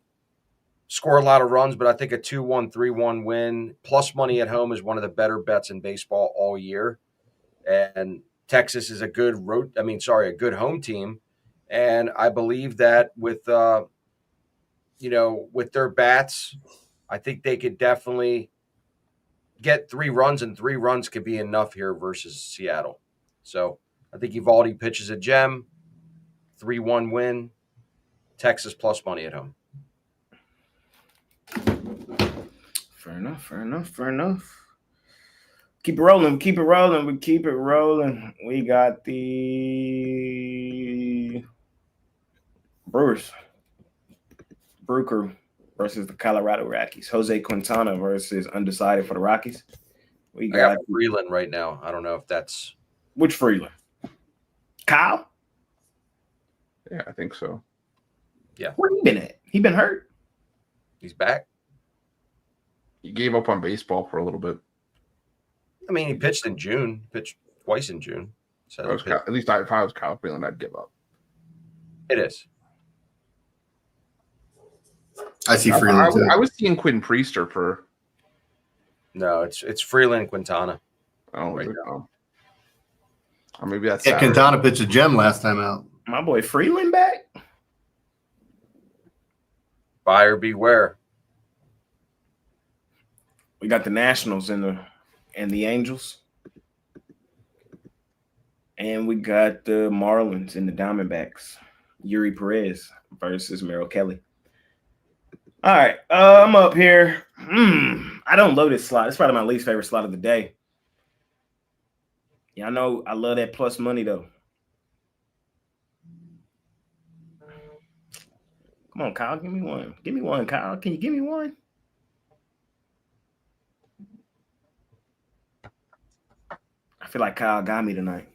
score a lot of runs, but I think a 2-1, 3-1 win plus money at home is one of the better bets in baseball all year. And Texas is a good home team. And I believe that with their bats, I think they could definitely get 3 runs, and 3 runs could be enough here versus Seattle. So I think Eovaldi pitches a gem, 3-1 win, Texas plus money at home. Fair enough. Keep it rolling. We got the Brewers. Brew Crew versus the Colorado Rockies. Jose Quintana versus undecided for the Rockies. I got Freeland right now. I don't know if that's which Freeland. Kyle? Yeah, I think so. Yeah. Where he been at? He been hurt? He's back. He gave up on baseball for a little bit. I mean, he pitched in June. Pitched twice in June. So at least if I was Kyle Freeland, I'd give up. It is. I see Freeland too. I was seeing Quinn Priester for. No, it's Freeland and Quintana. Oh, right now. Or maybe that's Quintana pitched a gem last time out. My boy Freeland back? Buyer beware. We got the Nationals and the Angels. And we got the Marlins and the Diamondbacks. Yuri Perez versus Merrill Kelly. All right, I'm up here. I don't love this slot. It's probably my least favorite slot of the day. Yeah, I know. I love that plus money though. Come on, Kyle. Give me one. Give me one, Kyle. Can you give me one? I feel like Kyle got me tonight.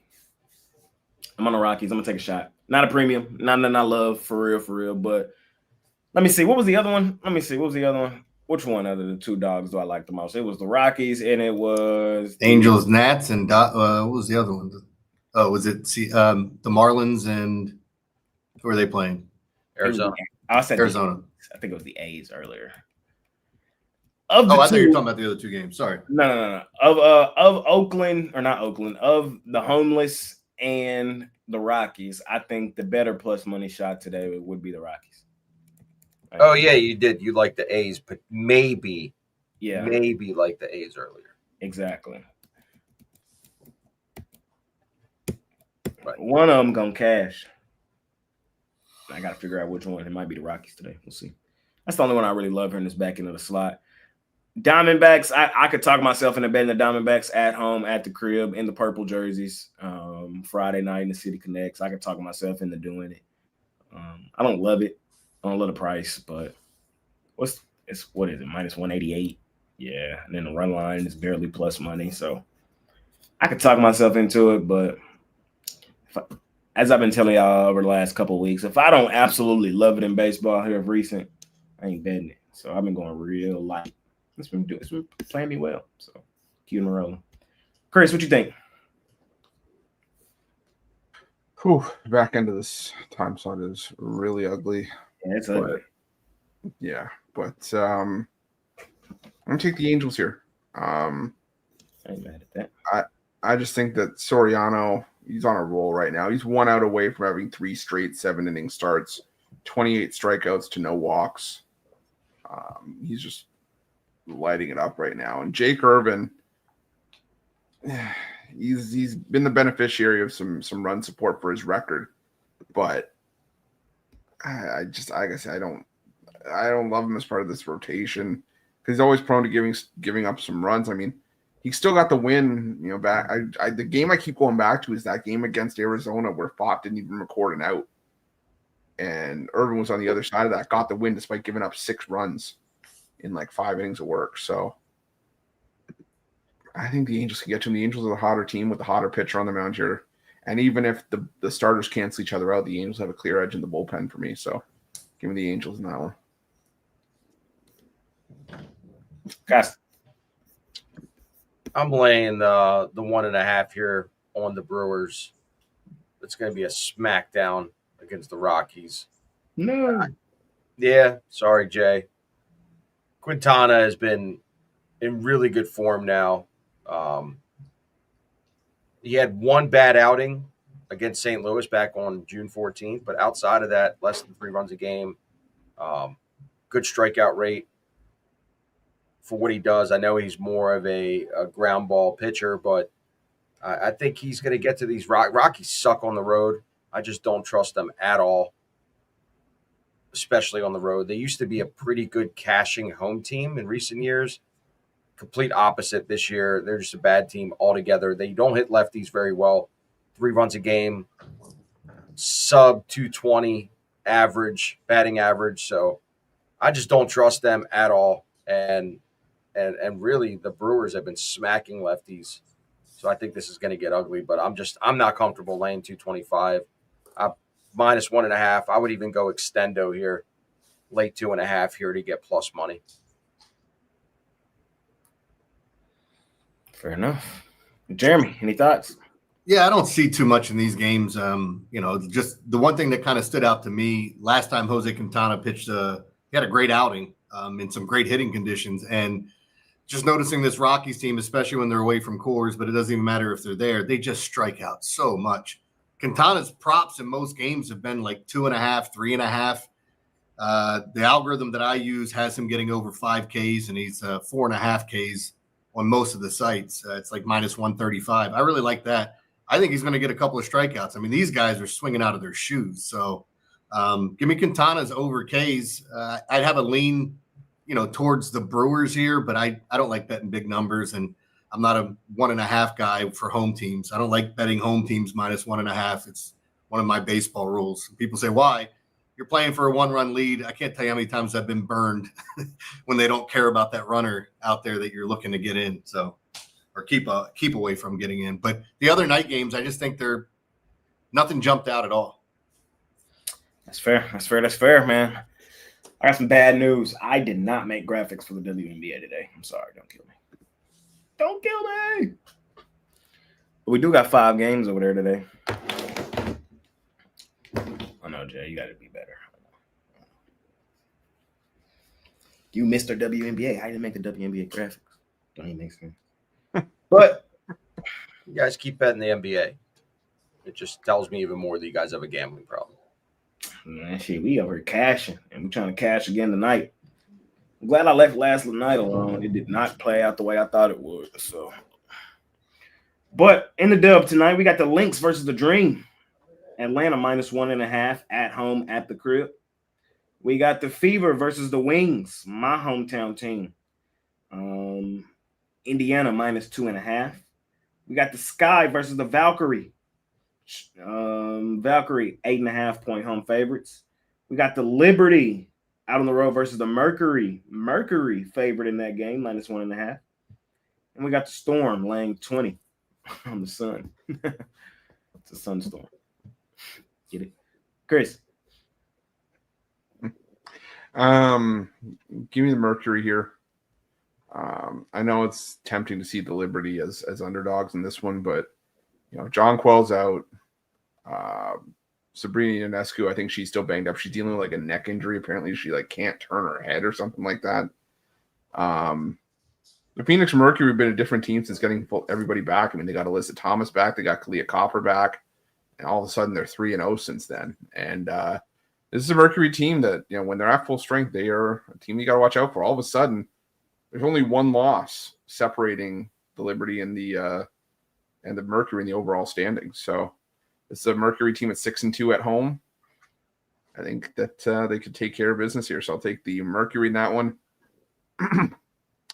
I'm on the Rockies. I'm gonna take a shot. Not a premium. Not I love for real. But let me see. What was the other one? Let me see. What was the other one? Which one out of the two dogs do I like the most? It was the Rockies, and it was Angels, Nats, and what was the other one? Oh, was it the Marlins and who are they playing? Arizona. I said Arizona. I think it was the A's earlier. I thought you were talking about the other two games. Sorry. No. Of Oakland, or not Oakland, of the homeless and the Rockies, I think the better plus money shot today would be the Rockies. Oh yeah, you did. You like the A's, but maybe like the A's earlier. Exactly. Right. One of them gonna cash. I gotta figure out which one. It might be the Rockies today. We'll see. That's the only one I really love here in this back end of the slot. Diamondbacks, I could talk myself into betting the Diamondbacks at home, at the crib, in the purple jerseys. Friday night in the City Connects. I could talk myself into doing it. I don't love it. I don't love the price, but what is it? Minus 188. Yeah. And then the run line is barely plus money. So I could talk myself into it, but as I've been telling y'all over the last couple of weeks, if I don't absolutely love it in baseball here of recent, I ain't betting it. So I've been going real light. It's been playing me well. So keep them rolling. Chris, what you think? Whew, back into this time slot is really ugly. Yeah, it's ugly. Yeah, but I'm gonna take the Angels here. I ain't mad at that. I just think that Soriano, he's on a roll right now. He's 1 out away from having 3 straight 7-inning starts, 28 strikeouts to no walks. He's just lighting it up right now. And Jake Irvin, he's been the beneficiary of some run support for his record, but I don't love him as part of this rotation because he's always prone to giving up some runs. I mean, he still got the win, back. The game I keep going back to is that game against Arizona where Fott didn't even record an out, and Irvin was on the other side of that, got the win despite giving up 6 runs in like 5 innings of work. So I think the Angels can get to him. The Angels are the hotter team with the hotter pitcher on the mound here. And even if the starters cancel each other out, the Angels have a clear edge in the bullpen for me. So give me the Angels in that one. Guys, I'm laying the 1.5 here on the Brewers. It's going to be a smackdown against the Rockies. No. Yeah, sorry, Jay. Quintana has been in really good form now. He had one bad outing against St. Louis back on June 14th, but outside of that, less than 3 runs a game. Good strikeout rate for what he does. I know he's more of a ground ball pitcher, but I think he's going to get to these Rockies suck on the road. I just don't trust them at all, especially on the road. They used to be a pretty good cashing home team in recent years. Complete opposite this year. They're just a bad team altogether. They don't hit lefties very well. 3 runs a game, sub 220 average, batting average. So I just don't trust them at all. And really the Brewers have been smacking lefties. So I think this is going to get ugly, but I'm not comfortable laying 225. Minus 1.5. I would even go extendo here, late 2.5 here to get plus money. Fair enough. Jeremy, any thoughts? Yeah, I don't see too much in these games. Just the one thing that kind of stood out to me last time Jose Quintana pitched, he had a great outing in some great hitting conditions. And just noticing this Rockies team, especially when they're away from Coors, but it doesn't even matter if they're there, they just strike out so much. Quintana's props in most games have been like 2.5, 3.5. The algorithm that I use has him getting over 5 Ks, and he's 4.5 Ks on most of the sites. It's like minus 135. I really like that. I think he's going to get a couple of strikeouts. I mean, these guys are swinging out of their shoes. So give me Quintana's over Ks. I'd have a lean, towards the Brewers here, but I don't like betting big numbers. And I'm not a 1.5 guy for home teams. I don't like betting home teams minus 1.5. It's one of my baseball rules. People say, why? You're playing for a 1-run lead. I can't tell you how many times I've been burned when they don't care about that runner out there that you're looking to get in. So, or keep away from getting in. But the other night games, I just think nothing jumped out at all. That's fair, man. I got some bad news. I did not make graphics for the WNBA today. I'm sorry. Don't kill me. Don't kill me. But we do got 5 games over there today. I know, Jay. You got to be better. You Mr. WNBA. I didn't make the WNBA graphics. Don't even make sense. But You guys keep betting the NBA. It just tells me even more that you guys have a gambling problem. man, shit, we over here cashing, and we're trying to cash again tonight. I'm glad I left last night alone. It did not play out the way I thought it would. So, but in the dub tonight, we got the Lynx versus the Dream. Atlanta minus 1.5 at home at the crib. We got the Fever versus the Wings, my hometown team. Indiana minus 2.5. We got the Sky versus the Valkyrie. Valkyrie 8.5-point home favorites. We got the Liberty out on the road versus the Mercury. Mercury favored in that game, minus 1.5. And we got the Storm laying 20 on the Sun. It's a sunstorm. Get it, Chris? Give me the Mercury here. I know it's tempting to see the Liberty as underdogs in this one, but John Quell's out. Sabrina Ionescu, I think she's still banged up. She's dealing with like a neck injury. Apparently, she can't turn her head or something like that. The Phoenix Mercury have been a different team since getting everybody back. I mean, they got Alyssa Thomas back, they got Kalia Copper back, and all of a sudden they're 3-0 since then. And this is a Mercury team that when they're at full strength, they are a team you got to watch out for. All of a sudden, there's only one loss separating the Liberty and the Mercury in the overall standings. So it's a Mercury team at 6-2 at home. I think that they could take care of business here. So I'll take the Mercury in that one. I'm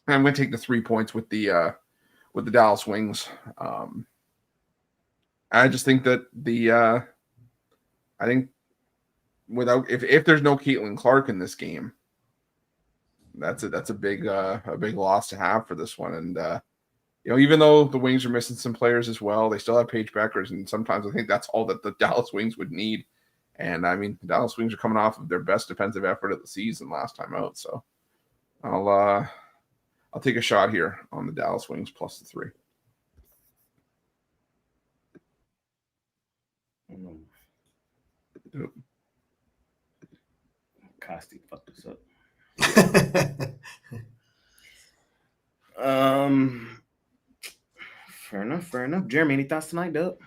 going to take the 3 points with the Dallas Wings. I just think that I think without if there's no Caitlin Clark in this game, that's a big loss to have for this one. And even though the Wings are missing some players as well, they still have Paige Beckers, and sometimes I think that's all that the Dallas Wings would need. And I mean, the Dallas Wings are coming off of their best defensive effort of the season last time out, so I'll take a shot here on the Dallas Wings plus the 3. Costi fucked us up. Fair enough. Jeremy, any thoughts tonight, Doug?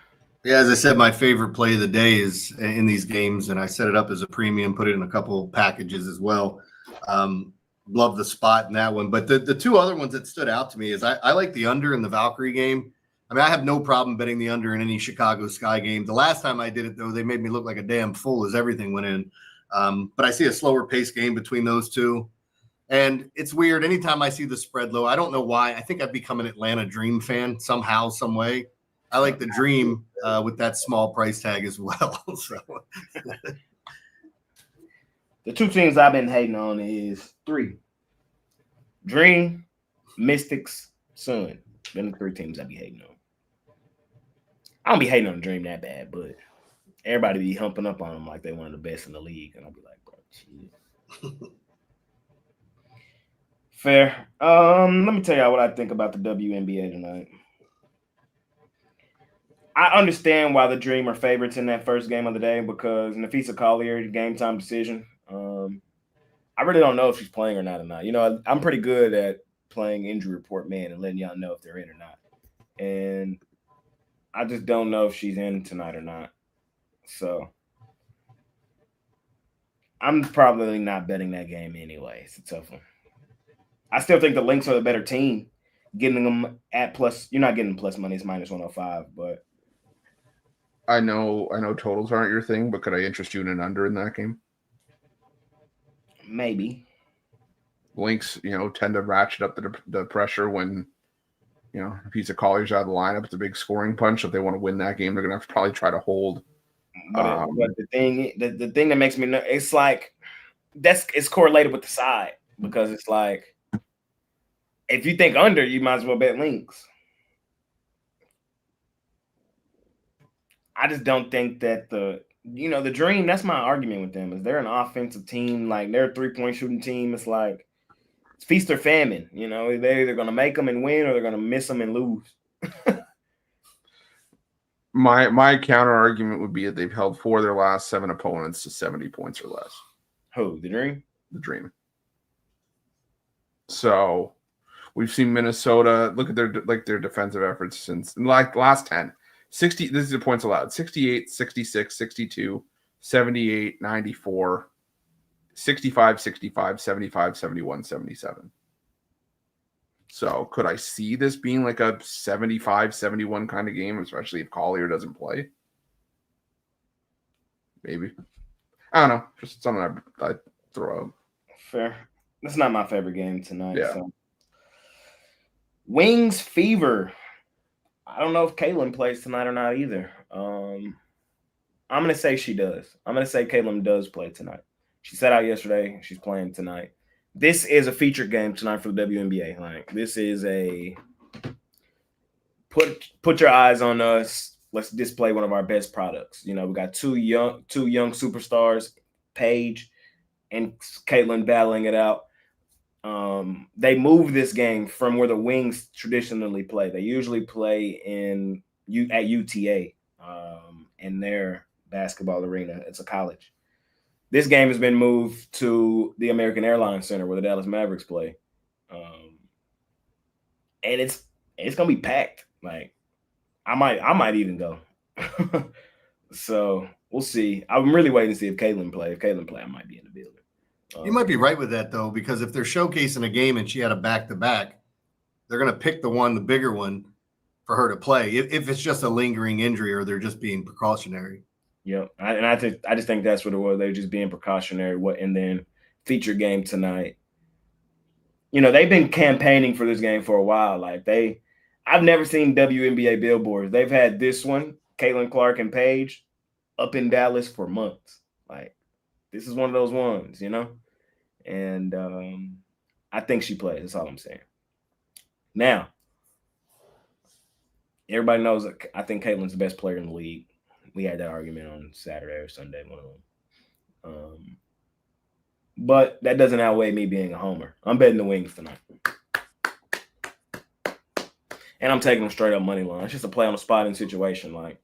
Yeah, as I said, my favorite play of the day is in these games, and I set it up as a premium, put it in a couple packages as well. Love the spot in that one. But the 2 other ones that stood out to me is I like the under in the Valkyrie game. I mean, I have no problem betting the under in any Chicago Sky game. The last time I did it, though, they made me look like a damn fool as everything went in. But I see a slower pace game between those two. And it's weird. Anytime I see the spread low, I don't know why. I think I've become an Atlanta Dream fan somehow, some way. I like the Dream with that small price tag as well. So. The 2 teams I've been hating on is 3. Dream, Mystics, Sun. Been the 3 teams I be hating on. I don't be hating on the Dream that bad, but everybody be humping up on them like they're one of the best in the league. And I'll be like, bro, chill. Fair. Let me tell y'all what I think about the WNBA tonight. I understand why the Dream are favorites in that first game of the day because Nafisa Collier, game time decision. I really don't know if she's playing or not tonight. I'm pretty good at playing injury report man and letting y'all know if they're in or not. And I just don't know if she's in tonight or not. So I'm probably not betting that game anyway. It's a tough one. I still think the Lynx are the better team. Getting them at plus, you're not getting plus money, it's minus 105, but I know totals aren't your thing, but could I interest you in an under in that game? maybe. Lynx, tend to ratchet up the pressure when You know, if he's a Colliers out of the lineup, it's a big scoring punch. If they want to win that game, they're going to have to probably try to hold. But the thing that makes me know, it's like it's correlated with the side because it's like if you think under, you might as well bet links. I just don't think that the Dream. That's my argument with them. Is they're an offensive team, like they're a 3-point shooting team. It's like it's feast or famine. You know, they're either going to make them and win, or they're going to miss them and lose. My counter argument would be that they've held 4 of their last 7 opponents to 70 points or less. Who? The Dream? The Dream. So we've seen Minnesota look at their defensive efforts since like last 10. 60, this is the points allowed. 68, 66, 62, 78, 94, 65, 65, 75, 71, 77. So could I see this being like a 75, 71 kind of game, especially if Collier doesn't play? Maybe. I don't know. Just something I throw out. Fair. That's not my favorite game tonight. Yeah. So. Wings Fever. I don't know if Caitlin plays tonight or not either. I'm going to say she does. I'm going to say Caitlin does play tonight. She sat out yesterday. She's playing tonight. This is a featured game tonight for the WNBA. Like this is a put your eyes on us. Let's display one of our best products. You know, we got two young superstars, Paige and Caitlin, battling it out. They moved this game from where the Wings traditionally play. They usually play at UTA in their basketball arena. It's a college. This game has been moved to the American Airlines Center where the Dallas Mavericks play, and it's gonna be packed. Like I might even go. So we'll see. I'm really waiting to see if Caitlin play. If Caitlin play, I might be in the building. You might be right with that, though, because if they're showcasing a game and she had a back-to-back, they're going to pick the bigger one, for her to play. If it's just a lingering injury or they're just being precautionary. Yeah, I just think that's what it was. They're just being precautionary. And then feature game tonight. You know, they've been campaigning for this game for a while. Like I've never seen WNBA billboards. They've had this one, Caitlin Clark and Paige, up in Dallas for months. Like this is one of those ones, you know. And I think she plays. That's all I'm saying. Now, everybody knows that I think Caitlin's the best player in the league. We had that argument on Saturday or Sunday, one of them. But that doesn't outweigh me being a homer. I'm betting the Wings tonight. And I'm taking them straight up money line. It's just a play on the spot in situation. Like,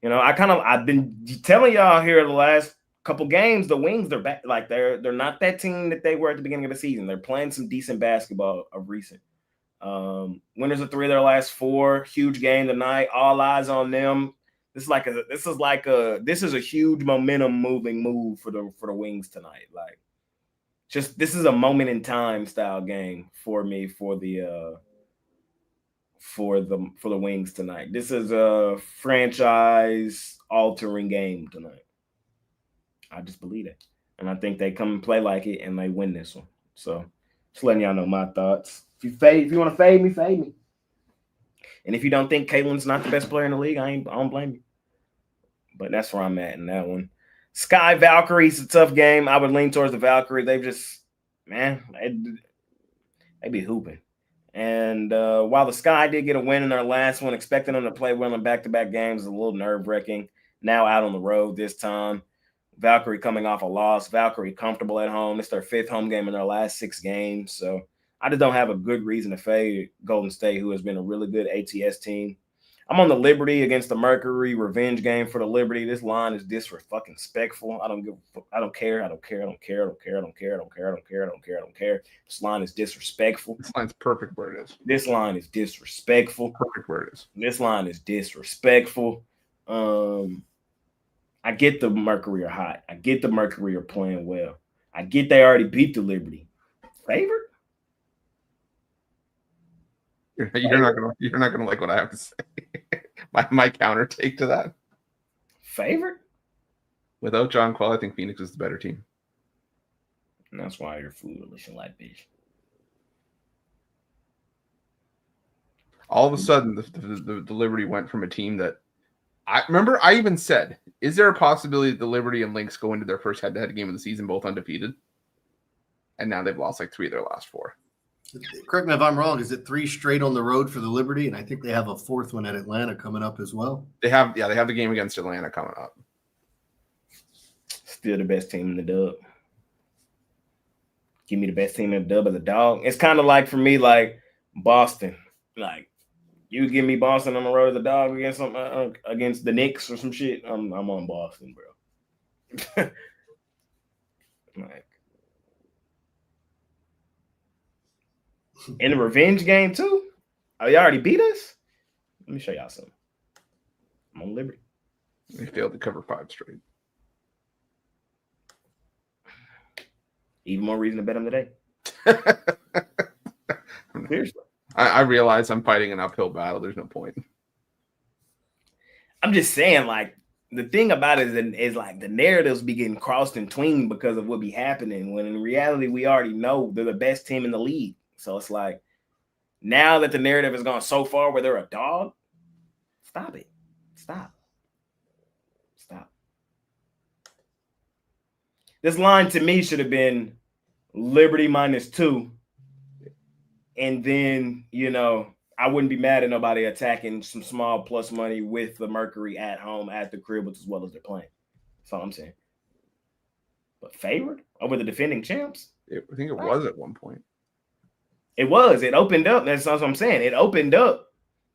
you know, I've been telling y'all here the last couple games, the Wings, they're back. Like they're not that team that they were at the beginning of the season. They're playing some decent basketball of recent. Winners of 3 of their last 4. Huge game tonight. All eyes on them. This is a huge momentum moving move for the Wings tonight. Like, just this is a moment in time style game for me for the Wings tonight. This is a franchise altering game tonight. I just believe it. And I think they come and play like it and they win this one. So just letting y'all know my thoughts. If you want to fade me. And if you don't think Caitlin's not the best player in the league, I don't blame you. But that's where I'm at in that one. Sky Valkyrie's a tough game. I would lean towards the Valkyrie. They've just, man, they be hooping. And while the Sky did get a win in their last one, expecting them to play well in back-to-back games is a little nerve-wracking. Now out on the road this time. Valkyrie coming off a loss. Valkyrie comfortable at home. It's their 5th home game in their last 6 games. So I just don't have a good reason to fade Golden State, who has been a really good ATS team. I'm on the Liberty against the Mercury. Revenge game for the Liberty. This line is disrespectful. I don't care. This line is disrespectful. This line's perfect where it is. This line is disrespectful. Perfect where it is. This line is disrespectful. I get the Mercury are hot. I get the Mercury are playing well. I get they already beat the Liberty. Favorite? You're not gonna like what I have to say. my counter take to that. Favorite? Without John Quell, I think Phoenix is the better team. And that's why you're foolish and like bitch. All of a sudden, the Liberty went from a team that I remember. I even said, "Is there a possibility that the Liberty and Lynx go into their first head-to-head game of the season both undefeated?" And now they've lost like 3 of their last 4. Correct me if I'm wrong. Is it 3 straight on the road for the Liberty? And I think they have a 4th one at Atlanta coming up as well. They have the game against Atlanta coming up. Still the best team in the dub. Give me the best team in the dub as a dog. It's kind of like, for me, like Boston. Like, you give me Boston on the road as a dog against against the Knicks or some shit, I'm on Boston, bro. Like, in the revenge game too? Oh, y'all already beat us? Let me show y'all something. I'm on Liberty. They failed to cover 5 straight. Even more reason to bet them today. Seriously. I realize I'm fighting an uphill battle. There's no point. I'm just saying, like, the thing about it is like the narratives be getting crossed and tweened because of what be happening, when in reality we already know they're the best team in the league. So it's like, now that the narrative has gone so far where they're a dog, stop it. Stop. This line to me should have been Liberty -2. And then, I wouldn't be mad at nobody attacking some small plus money with the Mercury at home at the crib as well as they're playing. That's all I'm saying. But favored over the defending champs? I think it was at one point. It was. It opened up. That's what I'm saying. It opened up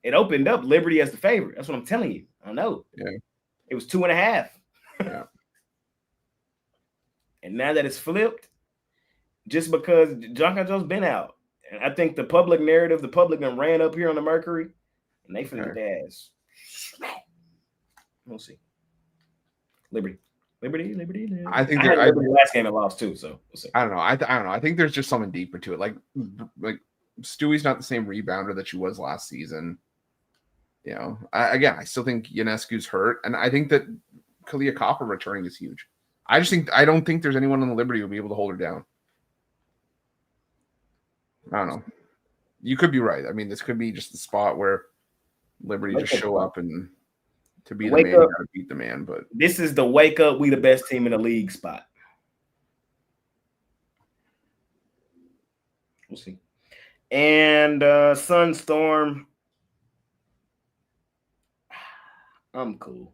Liberty as the favorite. That's what I'm telling you. I know. Yeah. It was 2.5. Yeah. And now that it's flipped, just because John Joe's been out. And I think the public narrative, the public done ran up here on the Mercury, and they finna get their ass. We'll see. Liberty. I think the last game I lost too, so we'll see. I don't know. I don't know. I think there's just something deeper to it. Like Stewie's not the same rebounder that she was last season. I still think Ionescu's hurt, and I think that Kalia Copper returning is huge. I don't think there's anyone on the Liberty who'll be able to hold her down. I don't know. You could be right. I mean, this could be just the spot where Liberty just show up and to be the man, you gotta beat the man. But this is the wake up, we the best team in the league spot. We'll see. And Sunstorm. I'm cool.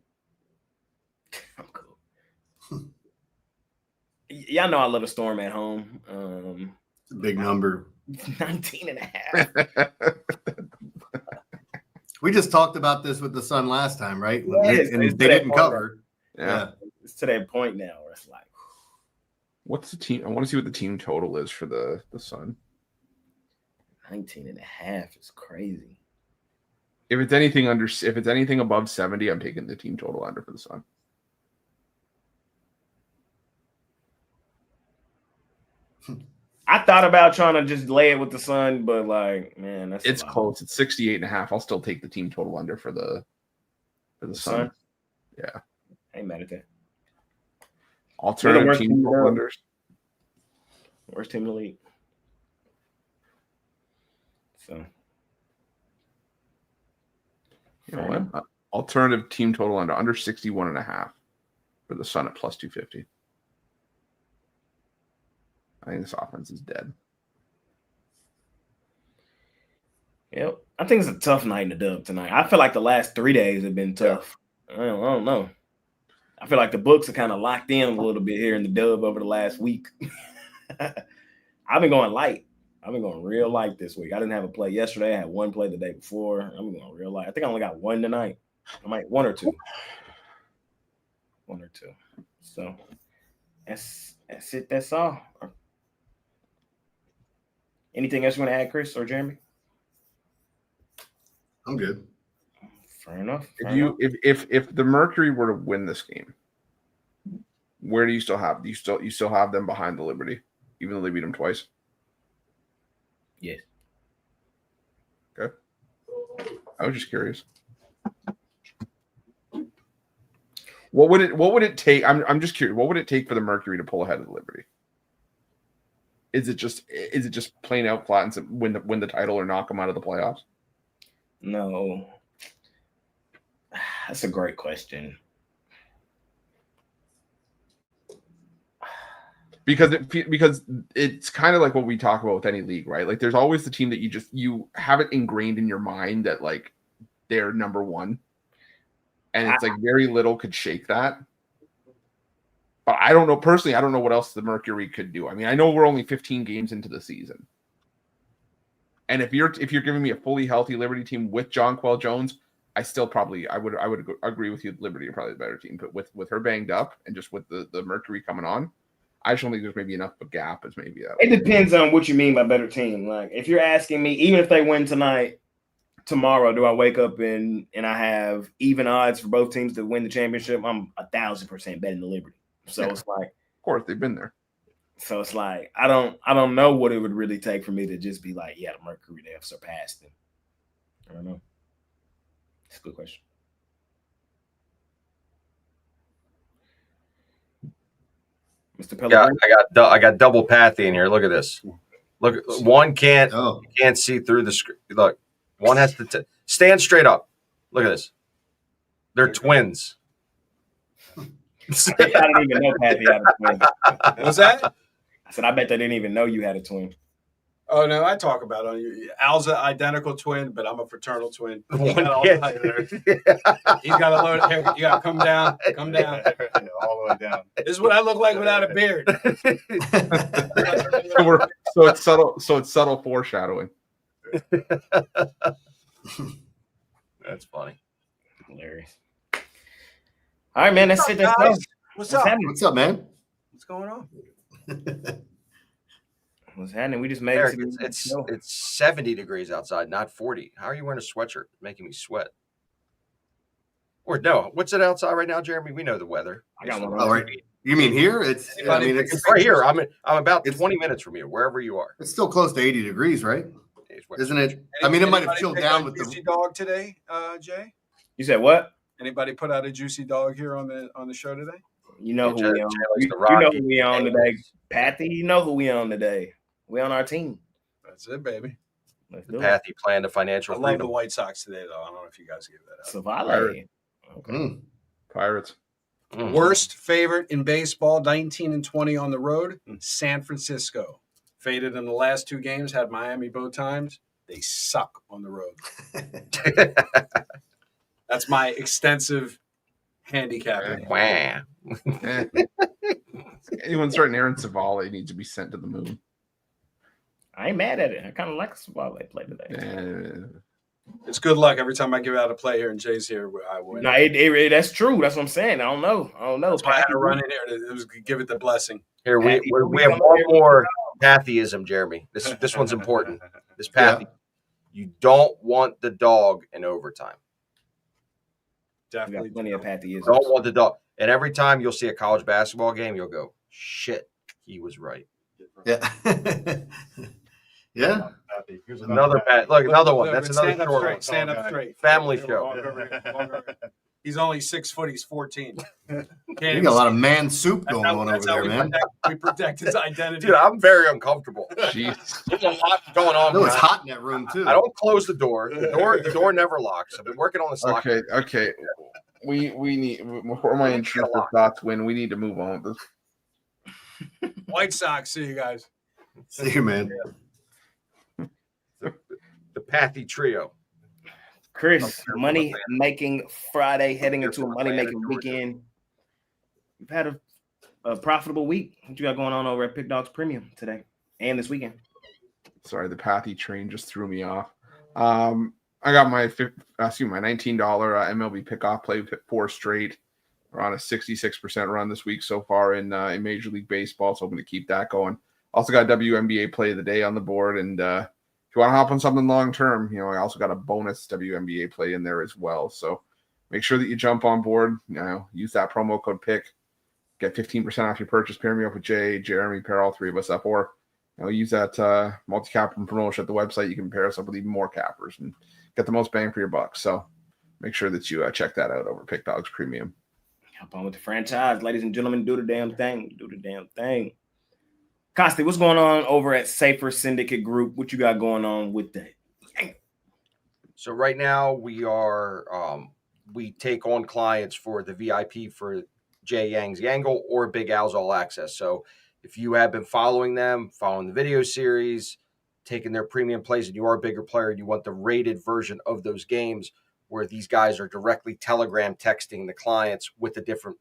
Y'all know I love a Storm at home. It's a big number. 19.5. We just talked about this with the Sun last time, right? Yes, and they didn't cover. Yeah. It's to that point now where it's like, what's the team? I want to see what the team total is for the Sun. 19.5 is crazy. If it's anything above 70, I'm taking the team total under for the Sun. I thought about trying to just lay it with the Sun, but man, it's close. It's 68.5. I'll still take the team total under for the Sun. Yeah. I ain't mad at that. Alternative team total unders. Worst team in the league. So you know what? Alternative team total under 61.5 for the Sun at plus 250. I think this offense is dead. Yep. I think it's a tough night in the dub tonight. I feel like the last 3 days have been tough. Yeah. I don't know. I feel like the books are kind of locked in a little bit here in the dub over the last week. I've been going light. I've been going real light this week. I didn't have a play yesterday. I had one play the day before. I've been going real light. I think I only got one tonight. I might one or two. So that's it. That's all. Anything else you want to add, Chris or Jeremy? I'm good. Fair enough. If the Mercury were to win this game, where do you still have? You still have them behind the Liberty, even though they beat them twice? Yes. Okay. I was just curious. What would it take? I'm just curious. What would it take for the Mercury to pull ahead of the Liberty? Is it just plain out flat and win the title or knock them out of the playoffs? No. That's a great question. Because it's kind of like what we talk about with any league, right? Like there's always the team that you have it ingrained in your mind that like they're number one. And it's like very little could shake that. But I don't know personally, I don't know what else the Mercury could do. I mean, I know we're only 15 games into the season. And if you're giving me a fully healthy Liberty team with Jonquel Jones, I would agree with you. Liberty are probably the better team, but with her banged up and just with the Mercury coming on, I just don't think there's maybe enough of a gap as maybe that. It depends on what you mean by better team. Like if you're asking me, even if they win tonight, tomorrow, do I wake up and I have even odds for both teams to win the championship? I'm 1,000% betting the Liberty. So It's like, of course, they've been there. So it's like I don't know what it would really take for me to just be like, yeah, the Mercury, they have surpassed them. I don't know. It's a good question. Mr. Pellegrini? Yeah, I got double Pathy in here. Look at this. Look, one can't see through the screen. Look, one has to stand straight up. Look at this. They're twins. I didn't even know Pathy had a twin. What's that? I said, I bet they didn't even know you had a twin. Oh, no, I talk about it. Al's an identical twin, but I'm a fraternal twin. He's got a load of hair. You got to come down. All the way down. This is what I look like without a beard. So it's subtle foreshadowing. That's funny. Hilarious. All right, man. That's it. That's guys? What's up? happening? What's up, man? What's going on? What's happening? We just made Eric, it. it's 70 degrees outside, not 40. How are you wearing a sweatshirt? Making me sweat. Or no, what's it outside right now, Jeremy? We know the weather. I got one. Oh, right. You mean here? It's It's right here. I'm about 20 minutes from you, wherever you are. It's still close to 80 degrees, right? Isn't it? I mean, it might have chilled down with juicy dog today, Jay. You said what? Anybody put out a juicy dog here on the show today? You know who we on. You You know who we on today, Pathy. You know who we on today. We on our team. That's it, baby. Let's do it. Pathy planned a financial I love the freedom. White Sox today, though. I don't know if you guys give that up. Savale. Mm. Pirates. Worst favorite in baseball, 19-20 on the road. San Francisco. Faded in the last two games, had Miami both times. They suck on the road. That's my extensive handicap. Wow. Anyone starting Aaron Savale needs to be sent to the moon. I ain't mad at it. I kind of like Savale play today. It's good luck every time I give out a play here and Jay's here. I win. No, that's true. That's what I'm saying. I don't know. That's why I had to run in here to give it the blessing. Here we have one more Pathyism, Jeremy. This one's important. This Pathy. Yeah. You don't want the dog in overtime. We Definitely got plenty of Pathyism. Don't want the dog. And every time you'll see a college basketball game, you'll go, shit, he was right. Yeah. Yeah. Here's Another Pat. Look, another one. That's another stand up short straight. one. Stand up straight. Family show. Walk over. He's only 6 foot. He's 14. You got a lot of man soup going on over there, man. We protect his identity. Dude, I'm very uncomfortable. Jeez. There's a lot going on. No, it's hot in that room too. I don't close the door. The door never locks. I've been working on this lock. Okay. We need before my intrusive thoughts win. We need to move on with this. White Sox. See you guys. See you, man. The Pathy trio. Chris, money making Friday, heading into a money making weekend. We've had a profitable week. What you got going on over at Pick Dogs Premium today and this weekend? Sorry, the Pathy train just threw me off. I got my $19 MLB pickoff play with 4 straight. We're on a 66% run this week so far in Major League Baseball. So hoping to keep that going. Also got WNBA play of the day on the board. And if you want to hop on something long term, I also got a bonus WNBA play in there as well. So make sure that you jump on board. Use that promo code PICK. Get 15% off your purchase. Pair me up with Jay, Jeremy, pair all three of us up. Or use that multi-capper promotion at the website. You can pair us up with even more cappers and get the most bang for your buck. So make sure that you check that out over Pick Dogs Premium. Hop on with the franchise, ladies and gentlemen. Do the damn thing. Do the damn thing. Costi, what's going on over at Safer Syndicate Group? What you got going on with that? So right now we take on clients for the VIP for Jay Yang's Yangle or Big Al's All Access. So if you have been following them, following the video series, taking their premium plays, and you are a bigger player and you want the rated version of those games where these guys are directly Telegram texting the clients with the different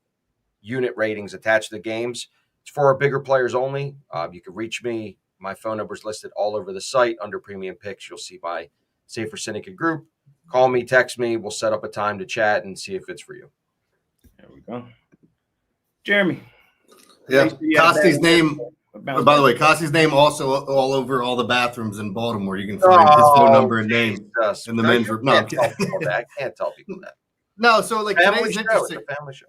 unit ratings attached to the games. It's for our bigger players only. You can reach me. My phone number is listed all over the site under Premium Picks. You'll see my Safer Syndicate group. Call me, text me. We'll set up a time to chat and see if it's for you. There we go. Jeremy. Yeah, Costy's name. By the way, Costy's name also all over all the bathrooms in Baltimore. You can find his phone number and name in the men's room. No, I can't tell people that. No, so like Family today's show, interesting. it's a family show.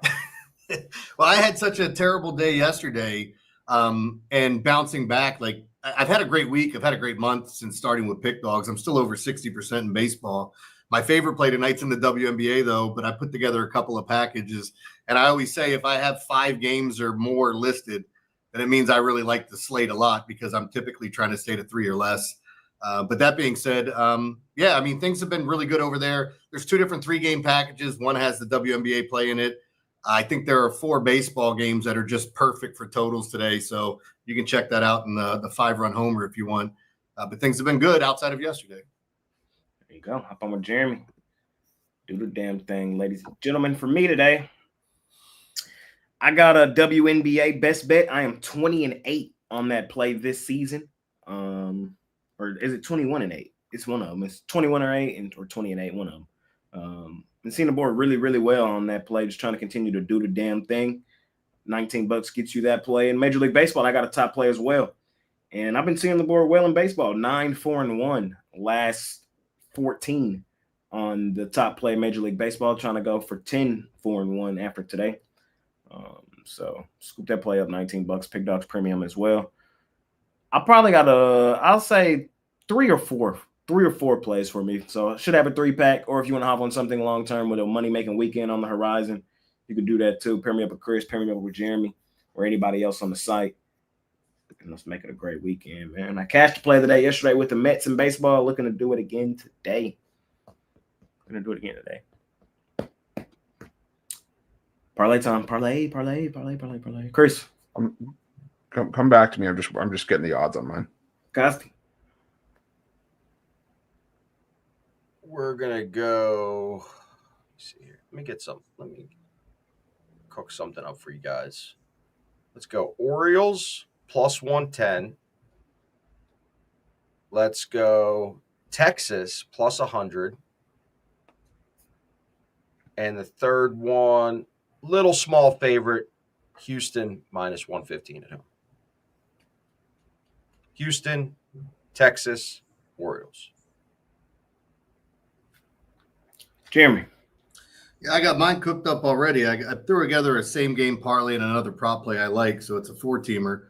Well, I had such a terrible day yesterday, and bouncing back. Like I've had a great week. I've had a great month since starting with Pick Dogs. I'm still over 60% in baseball. My favorite play tonight's in the WNBA though, but I put together a couple of packages. And I always say if I have 5 games or more listed, then it means I really like the slate a lot because I'm typically trying to stay to 3 or less. But that being said, yeah, I mean, things have been really good over there. There's 2 different 3-game packages. One has the WNBA play in it. I think there are 4 baseball games that are just perfect for totals today. So you can check that out in the 5-run homer if you want. But things have been good outside of yesterday. There you go. Hop on with Jeremy. Do the damn thing, ladies and gentlemen. For me today, I got a WNBA best bet. I am 20-8 on that play this season. Or is it 21-8? It's one of them. It's 21-8 or 20-8, one of them. Been seeing the board really, really well on that play. Just trying to continue to do the damn thing. $19 gets you that play. In Major League Baseball, I got a top play as well. And I've been seeing the board well in baseball. 9-4-1 last 14 on the top play Major League Baseball. Trying to go for 10-4-1 after today. So scoop that play up, $19. Pick Dogs Premium as well. I probably got I'll say 3 or 4 plays for me. So I should have a 3-pack, or if you want to hop on something long-term with a money-making weekend on the horizon, you can do that too. Pair me up with Chris, pair me up with Jeremy, or anybody else on the site. And let's make it a great weekend, man. I cashed the play of the day yesterday with the Mets in baseball. Looking to do it again today. Parlay time. Parlay. Chris. Come back to me. I'm just getting the odds on mine. Costi. We're gonna go. Let's see here. Let me cook something up for you guys. Let's go Orioles plus 110. Let's go Texas plus 100. And the third one, little small favorite, Houston minus 115 at home. Houston, Texas, Orioles. Jeremy. Yeah, I got mine cooked up already. I threw together a same game parlay and another prop play I like, so it's a 4-teamer.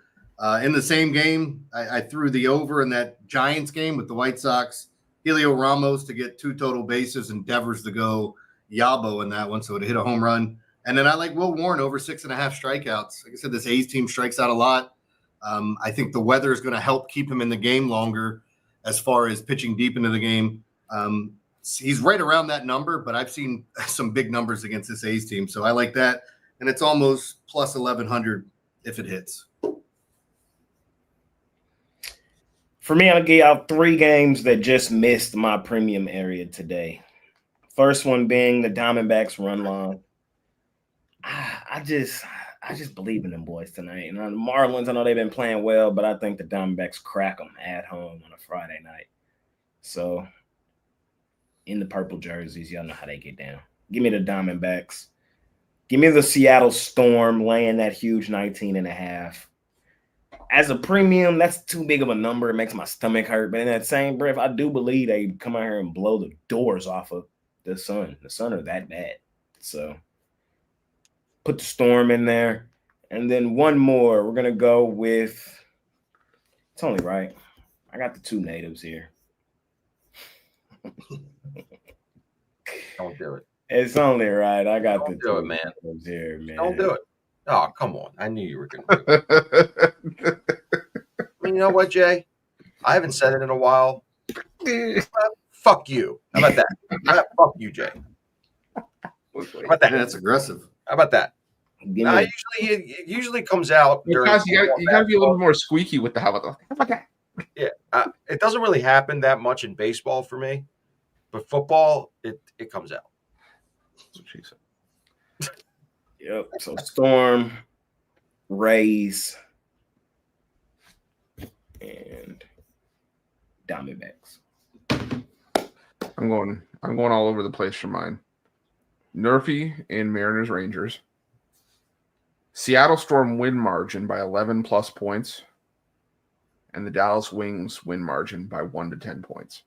In the same game, I threw the over in that Giants game with the White Sox. Helio Ramos to get 2 total bases and Devers to go Yabo in that one, so it hit a home run. And then I like Will Warren over 6.5 strikeouts. Like I said, this A's team strikes out a lot. I think the weather is going to help keep him in the game longer as far as pitching deep into the game. He's right around that number, but I've seen some big numbers against this A's team. So I like that. And it's almost plus 1,100 if it hits. For me, I'll give out 3 games that just missed my premium area today. First one being the Diamondbacks run line. I just believe in them boys tonight. And the Marlins, I know they've been playing well, but I think the Diamondbacks crack them at home on a Friday night. So in the purple jerseys, y'all know how they get down. Give me the Diamondbacks. Give me the Seattle Storm laying that huge 19.5. As a premium, that's too big of a number. It makes my stomach hurt. But in that same breath, I do believe they come out here and blow the doors off of the Sun. The Sun are that bad. So put the Storm in there. And then one more. We're going to go with – it's only right. I got the 2 natives here. Don't do it. It's only right. I got Don't the do 2 it, man. natives here, man. Don't do it. Oh, come on. I knew you were going to do it. I mean, you know what, Jay? I haven't said it in a while. 5 Fuck you. How about that? Fuck you, Jay. How about that? That's aggressive. How about that? Give Nah, me it usually comes out during. Because you got to be a little more squeaky with the how about that? Yeah, it doesn't really happen that much in baseball for me, but football, it comes out. That's what she said. Yep. So Storm, Rays, and Diamondbacks. I'm going all over the place for mine. Nerfy and Mariners Rangers. Seattle Storm win margin by 11 plus points. And the Dallas Wings win margin by 1 to 10 points.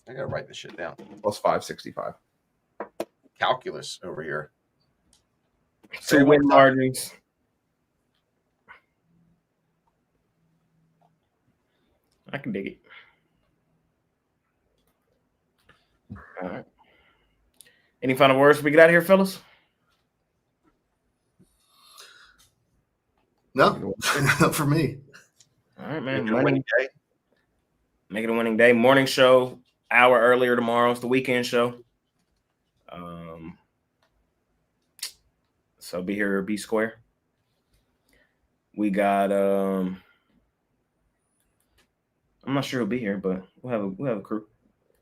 I gotta write this shit down. Plus 565. Calculus over here. 2 win margins. I can dig it. All right. Any final words we get out of here, fellas? No, not for me. All right, man. Make it a winning day. Make it a winning day. Morning show, hour earlier tomorrow. It's the weekend show. So be here, be square. We got I'm not sure who'll be here, but we'll have a crew.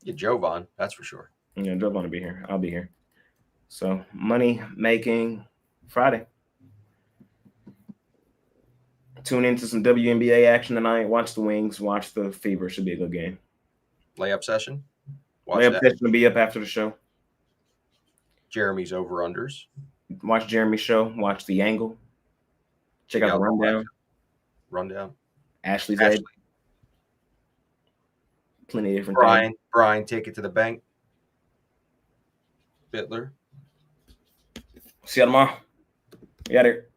Yeah, Jovan, that's for sure. Yeah, Jovan will be here. I'll be here. So money making Friday. Tune into some WNBA action tonight. Watch the Wings. Watch the Fever. Should be a good game. Layup session. Watch Layup that. session will be up after the show. Jeremy's over-unders. Watch Jeremy's show. Watch The Angle. Check out the rundown. Rundown. Ashley's Ashley. Edge. Plenty of different things. Brian, take it to the bank. Bittler. See you tomorrow. We out here.